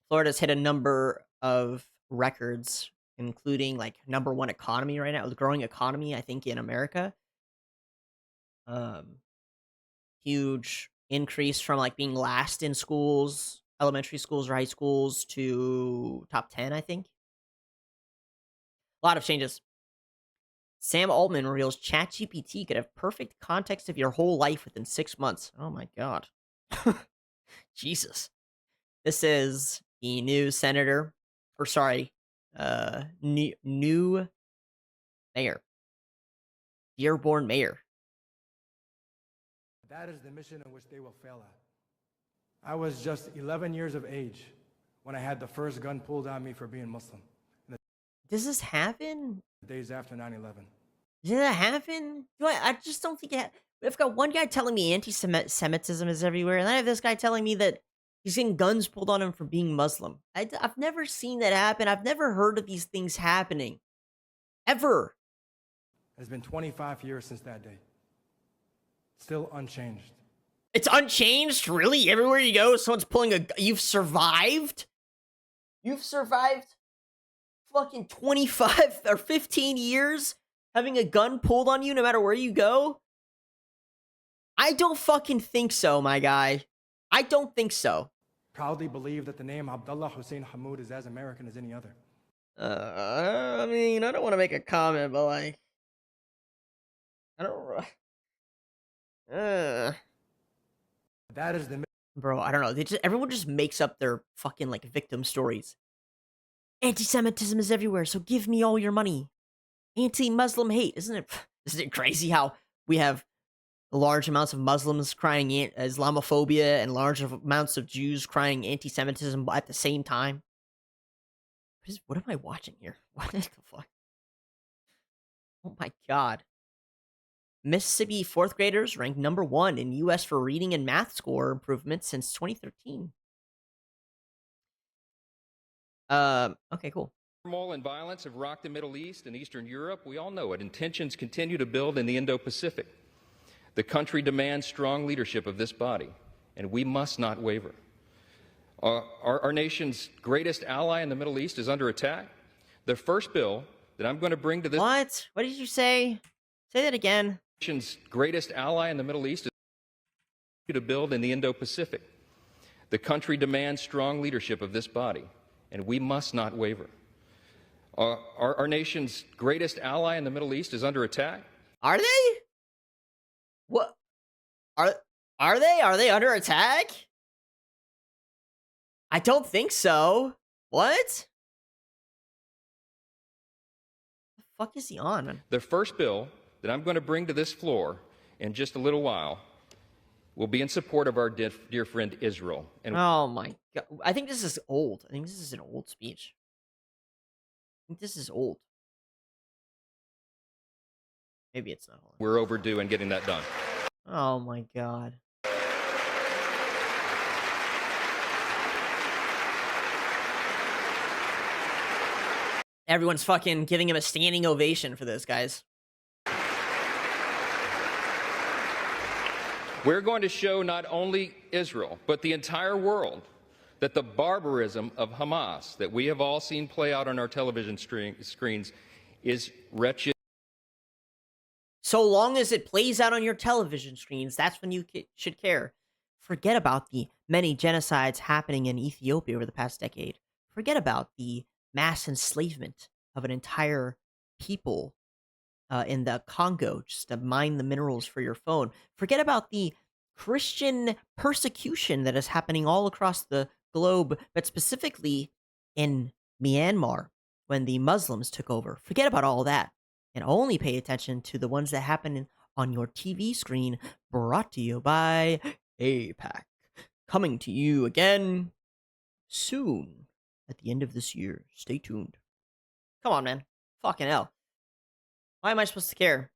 Florida's hit a number of records, including like #1 economy right now, the growing economy, I think, in America. Huge increase from like being last in schools, elementary schools or high schools, to top 10, I think. A lot of changes. Sam Altman reveals ChatGPT could have perfect context of your whole life within 6 months. Oh my god. Jesus. This is the new senator, or sorry, new mayor. Dearborn mayor. That is the mission in which they will fail at. I was just 11 years of age when I had the first gun pulled on me for being Muslim. Does this happen? Days after 9/11. Did that happen? I just don't think it. I've got one guy telling me anti-Semitism is everywhere, and then I have this guy telling me that he's getting guns pulled on him for being Muslim. I've never seen that happen. I've never heard of these things happening. Ever. It's been 25 years since that day. Still unchanged. It's unchanged? Really? Everywhere you go, someone's pulling a... You've survived? You've survived fucking 25 or 15 years Having a gun pulled on you no matter where you go? I don't fucking think so, my guy. I don't think so. Proudly believe that the name Abdullah Hussein Hamoud is as American as any other. I mean, I don't want to make a comment, but like, I don't. That is the. Bro, I don't know. Everyone just makes up their fucking like victim stories. Anti-Semitism is everywhere, so give me all your money. Anti-Muslim hate, isn't it crazy how we have large amounts of Muslims crying Islamophobia and large amounts of Jews crying anti-Semitism at the same time? What am I watching here? What the fuck? Oh my god. Mississippi 4th graders ranked number 1 in U.S. for reading and math score improvement since 2013. Okay, cool. Turmoil and violence have rocked the Middle East and Eastern Europe. We all know it. And tensions continue to build in the Indo-Pacific. The country demands strong leadership of this body, and we must not waver. Our nation's greatest ally in the Middle East is under attack. The first bill that I'm going to bring to this... What? What did you say? Say that again. Nation's greatest ally in the Middle East is to build in the Indo-Pacific. The country demands strong leadership of this body, and we must not waver. Our nation's greatest ally in the Middle East is under attack. Are they? What? Are they? Are they under attack? I don't think so. What? The fuck is he on, man? The first bill that I'm going to bring to this floor in just a little while will be in support of our dear friend Israel. And oh my god. I think this is old. I think this is an old speech. I think this is old. Maybe it's not old. We're overdue in getting that done. Oh my god. Everyone's fucking giving him a standing ovation for this, guys. We're going to show not only Israel, but the entire world that the barbarism of Hamas that we have all seen play out on our television screens is wretched. So long as it plays out on your television screens, that's when you should care. Forget about the many genocides happening in Ethiopia over the past decade. Forget about the mass enslavement of an entire people in the Congo just to mine the minerals for your phone. Forget about the Christian persecution that is happening all across the globe, but specifically in Myanmar when the Muslims took over. Forget about all that and only pay attention to the ones that happen on your TV screen, brought to you by APAC. Coming to you again soon at the end of this year. Stay tuned. Come on, man. Fucking hell. Why am I supposed to care?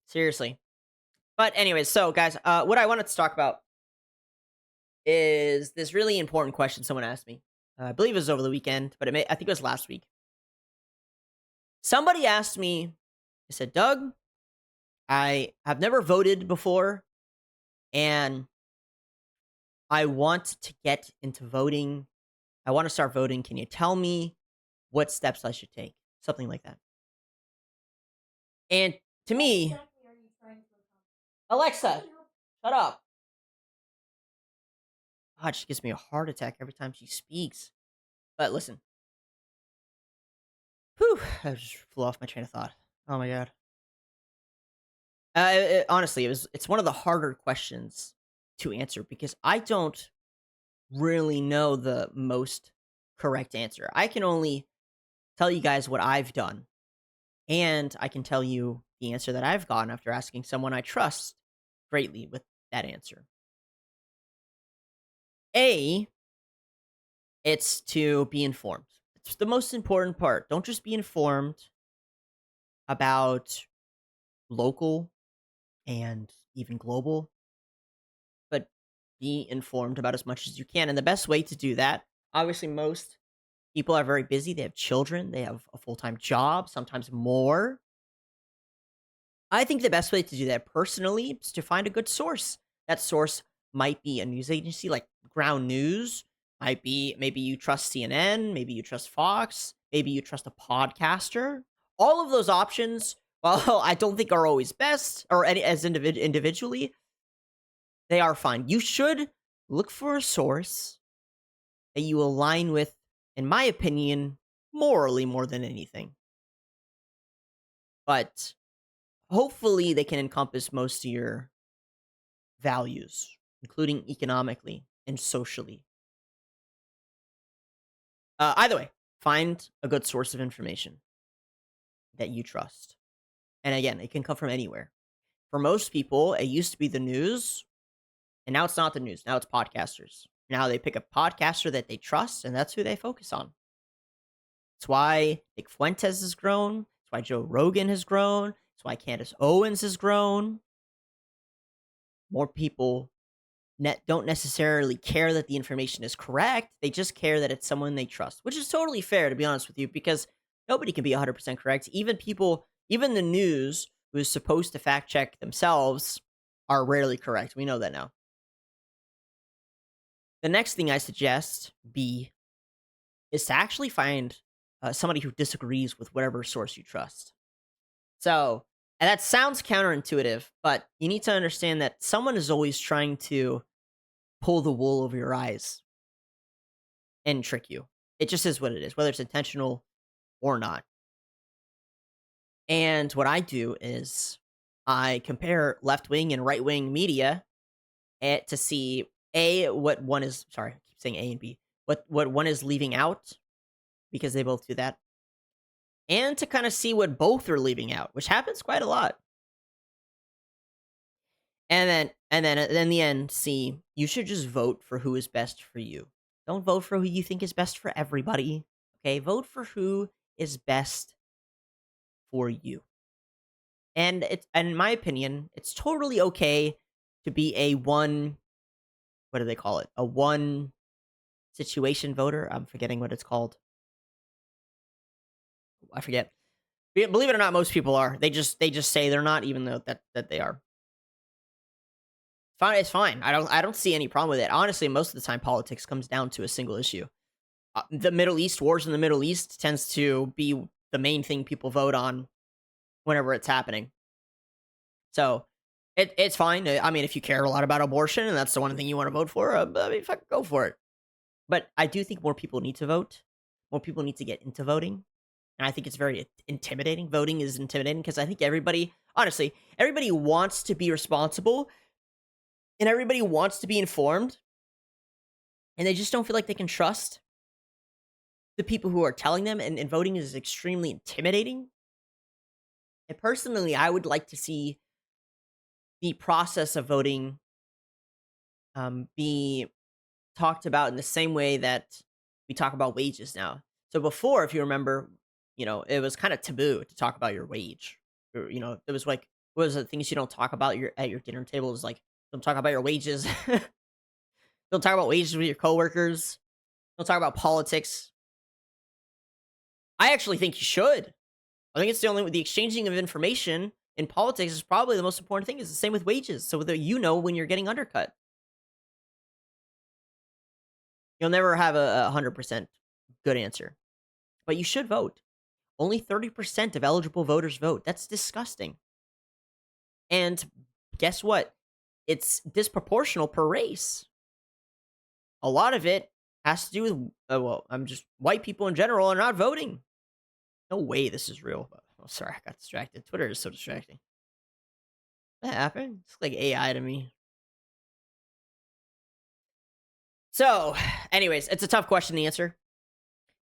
Seriously. But anyways, so guys, what I wanted to talk about is this really important question someone asked me. I believe it was over the weekend, but I think it was last week. Somebody asked me, they said, Doug, I have never voted before, and I want to get into voting. I want to start voting. Can you tell me what steps I should take? Something like that. And to me, Alexa, shut up. God, she gives me a heart attack every time she speaks. But listen. Whew, I just flew off my train of thought. Oh my god. Honestly, it's one of the harder questions to answer because I don't really know the most correct answer. I can only tell you guys what I've done. And I can tell you the answer that I've gotten after asking someone I trust greatly with that answer. A, it's to be informed. It's the most important part. Don't just be informed about local and even global, but be informed about as much as you can. And the best way to do that, obviously most people are very busy. They have children. They have a full-time job, sometimes more. I think the best way to do that personally is to find a good source. That source might be a news agency like Ground News. Might be, maybe you trust CNN. Maybe you trust Fox. Maybe you trust a podcaster. All of those options while I don't think are always best, or as individually, they are fine. You should look for a source that you align with, in my opinion, morally more than anything. But hopefully they can encompass most of your values, including economically and socially. Either way, find a good source of information that you trust. And again, it can come from anywhere. For most people, it used to be the news, and now it's not the news. Now it's podcasters. Now they pick a podcaster that they trust, and that's who they focus on. That's why Nick Fuentes has grown. That's why Joe Rogan has grown. That's why Candace Owens has grown. More people don't necessarily care that the information is correct. They just care that it's someone they trust, which is totally fair, to be honest with you, because nobody can be 100% correct. Even the news, who is supposed to fact check themselves, are rarely correct. We know that now. The next thing I suggest, B, is to actually find somebody who disagrees with whatever source you trust. So, and that sounds counterintuitive, but you need to understand that someone is always trying to pull the wool over your eyes and trick you. It just is what it is, whether it's intentional or not. And what I do is I compare left-wing and right-wing media to see what one is, sorry, I keep saying A and B, what one is leaving out, because they both do that, and to kind of see what both are leaving out, which happens quite a lot. And then in the end, see, you should just vote for who is best for you. Don't vote for who you think is best for everybody. Okay, vote for who is best for you. And in my opinion, it's totally okay to be a one, what do they call it? A one situation voter. I'm forgetting what it's called. I forget. Believe it or not, most people are. They just say they're not, even though that they are. Fine, it's fine. I don't see any problem with it. Honestly, most of the time, politics comes down to a single issue. The Middle East, wars in the Middle East, tends to be the main thing people vote on whenever it's happening. So it's fine. I mean, if you care a lot about abortion and that's the one thing you want to vote for, I mean, fucking go for it. But I do think more people need to vote. More people need to get into voting. And I think it's very intimidating. Voting is intimidating because I think everybody wants to be responsible and everybody wants to be informed. And they just don't feel like they can trust the people who are telling them. And voting is extremely intimidating. And personally, I would like to see the process of voting be talked about in the same way that we talk about wages now. So before, if you remember, it was kind of taboo to talk about your wage. Or, it was like, what was the things you don't talk about at your dinner table? It was like, don't talk about your wages. Don't talk about wages with your coworkers. Don't talk about politics. I actually think you should. I think it's the exchanging of information in politics is probably the most important thing. It's the same with wages. So that when you're getting undercut. You'll never have a 100% good answer. But you should vote. Only 30% of eligible voters vote. That's disgusting. And guess what? It's disproportional per race. A lot of it has to do with, white people in general are not voting. No way this is real. Oh, sorry, I got distracted. Twitter is so distracting. That happened? It's like AI to me. So, anyways, it's a tough question to answer.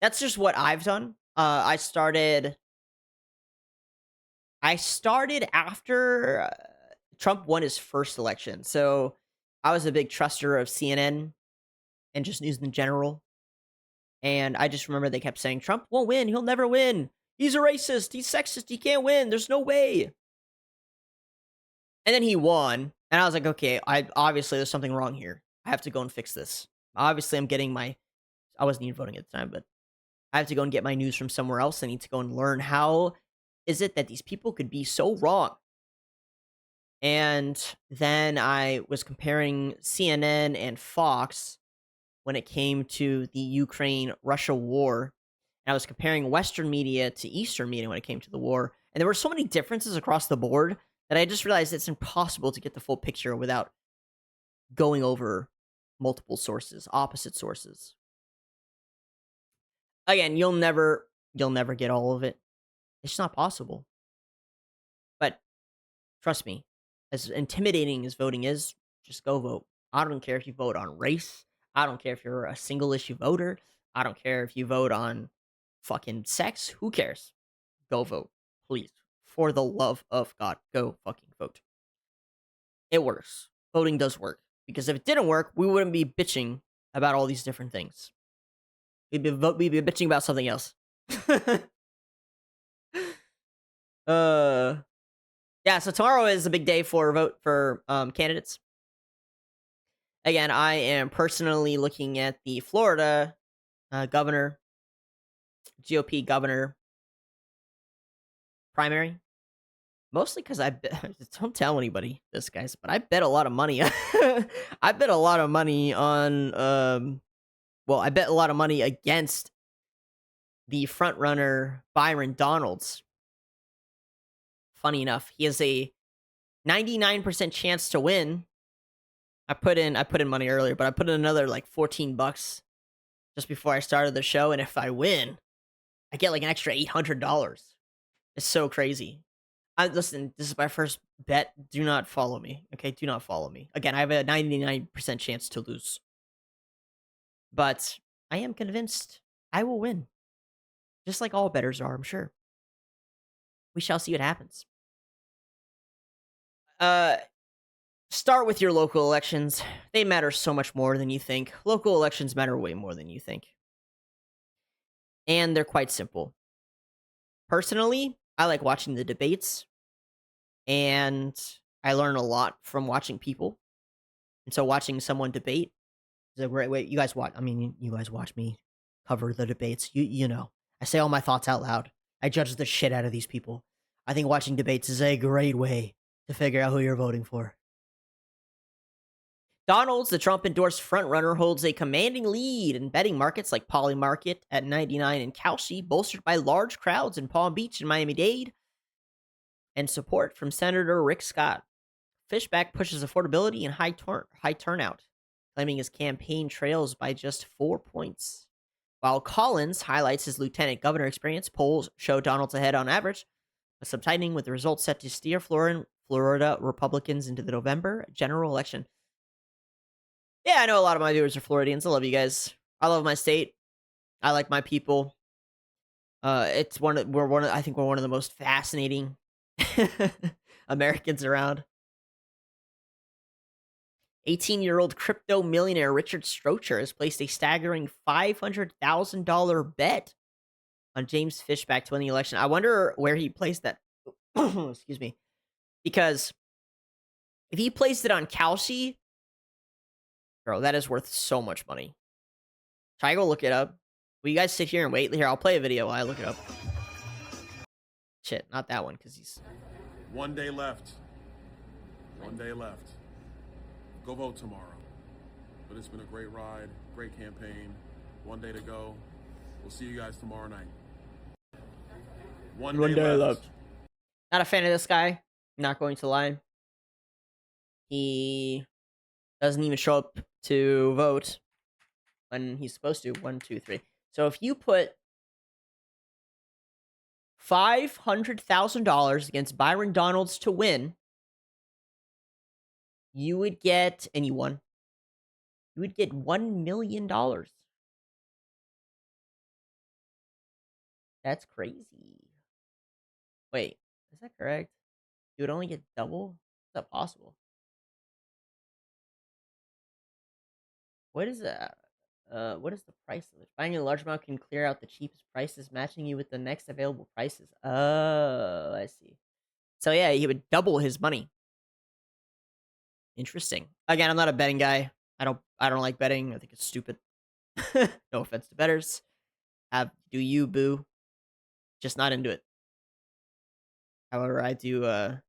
That's just what I've done. I started after Trump won his first election. So I was a big truster of CNN and just news in general. And I just remember they kept saying, Trump won't win. He'll never win. He's a racist. He's sexist. He can't win. There's no way. And then he won. And I was like, okay, obviously there's something wrong here. I have to go and fix this. Obviously I'm getting I wasn't even voting at the time, but I have to go and get my news from somewhere else. I need to go and learn how is it that these people could be so wrong. And then I was comparing CNN and Fox when it came to the Ukraine-Russia war. And I was comparing Western media to Eastern media when it came to the war. And there were so many differences across the board that I just realized it's impossible to get the full picture without going over multiple sources, opposite sources. Again, you'll never get all of it. It's just not possible. But trust me, as intimidating as voting is, just go vote. I don't care if you vote on race. I don't care if you're a single issue voter. I don't care if you vote on fucking sex. Who cares? Go vote. Please. For the love of God, go fucking vote. It works. Voting does work. Because if it didn't work, we wouldn't be bitching about all these different things. We'd be bitching about something else. Yeah, so tomorrow is a big day for vote for candidates. Again, I am personally looking at the Florida governor, GOP governor primary. Mostly because I bet, don't tell anybody this, guys, but I bet a lot of money. I bet a lot of money on, well, I bet a lot of money against the front runner, Byron Donalds. Funny enough, he has a 99% chance to win. I put in money earlier, but I put in another like $14 just before I started the show, and if I win, I get like an extra $800. It's so crazy. Listen, this is my first bet. Do not follow me, okay? Do not follow me. Again, I have a 99% chance to lose. But I am convinced I will win. Just like all bettors are, I'm sure. We shall see what happens. Start with your local elections. They matter so much more than you think. Local elections matter way more than you think. And they're quite simple. Personally, I like watching the debates. And I learn a lot from watching people. And so watching someone debate is a great way. You guys watch, I mean, you guys watch me cover the debates. You know, I say all my thoughts out loud. I judge the shit out of these people. I think watching debates is a great way to figure out who you're voting for. Donalds, the Trump-endorsed frontrunner, holds a commanding lead in betting markets like Poly Market at 99 and Kalshi, bolstered by large crowds in Palm Beach and Miami-Dade, and support from Senator Rick Scott. Fishback pushes affordability and high turnout, claiming his campaign trails by just 4 points. While Collins highlights his lieutenant governor experience, polls show Donald's ahead on average, but some tightening with the results set to steer Florida Republicans into the November general election. Yeah, I know a lot of my viewers are Floridians. I love you guys. I love my state. I like my people. I think we're one of the most fascinating Americans around. 18-year-old crypto millionaire Richard Strocher has placed a staggering $500,000 bet on James Fishback to win the election. I wonder where he placed that. Excuse me. Because if he placed it on Kalshi, bro, that is worth so much money. Try to go look it up. Will you guys sit here and wait? Here, I'll play a video while I look it up. Shit, not that one, because he's... 1 day left. 1 day left. Go vote tomorrow. But it's been a great ride, great campaign. 1 day to go. We'll see you guys tomorrow night. One day left. Not a fan of this guy. Not going to lie. He doesn't even show up to vote when he's supposed to. 1, 2, 3. So if you put $500,000 against Byron Donalds to win, you would get, and you won, you would get $1 million. That's crazy. Wait, is that correct? You would only get double? Is that possible? What is that? What is the price of it? Finding a large amount can clear out the cheapest prices, matching you with the next available prices. Oh, I see. So yeah, he would double his money. Interesting. Again, I'm not a betting guy. I don't like betting. I think it's stupid. No offense to bettors. Do you, boo? Just not into it. However, I do on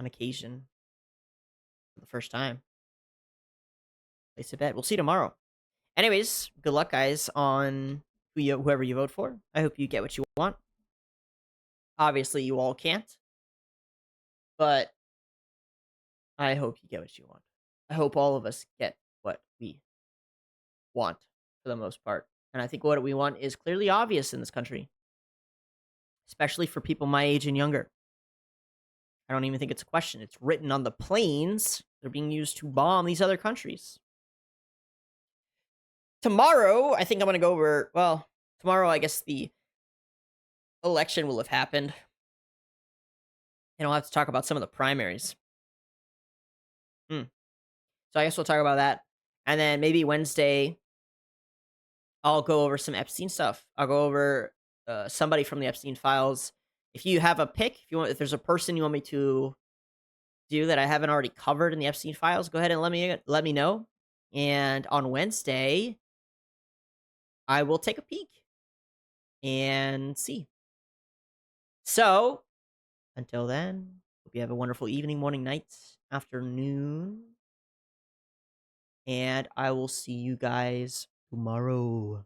occasion for the first time. Place a bet. We'll see tomorrow. Anyways, good luck, guys, on whoever you vote for. I hope you get what you want. Obviously, you all can't. But I hope you get what you want. I hope all of us get what we want for the most part. And I think what we want is clearly obvious in this country, especially for people my age and younger. I don't even think it's a question. It's written on the planes. They're being used to bomb these other countries. Tomorrow, I think I'm going to go over, well, tomorrow, I guess the election will have happened. And I'll have to talk about some of the primaries. So I guess we'll talk about that. And then maybe Wednesday, I'll go over some Epstein stuff. I'll go over somebody from the Epstein files. If you have a pick, if there's a person you want me to do that I haven't already covered in the Epstein files, go ahead and let me know. And on Wednesday, I will take a peek and see. So, until then, hope you have a wonderful evening, morning, night, afternoon. And I will see you guys tomorrow.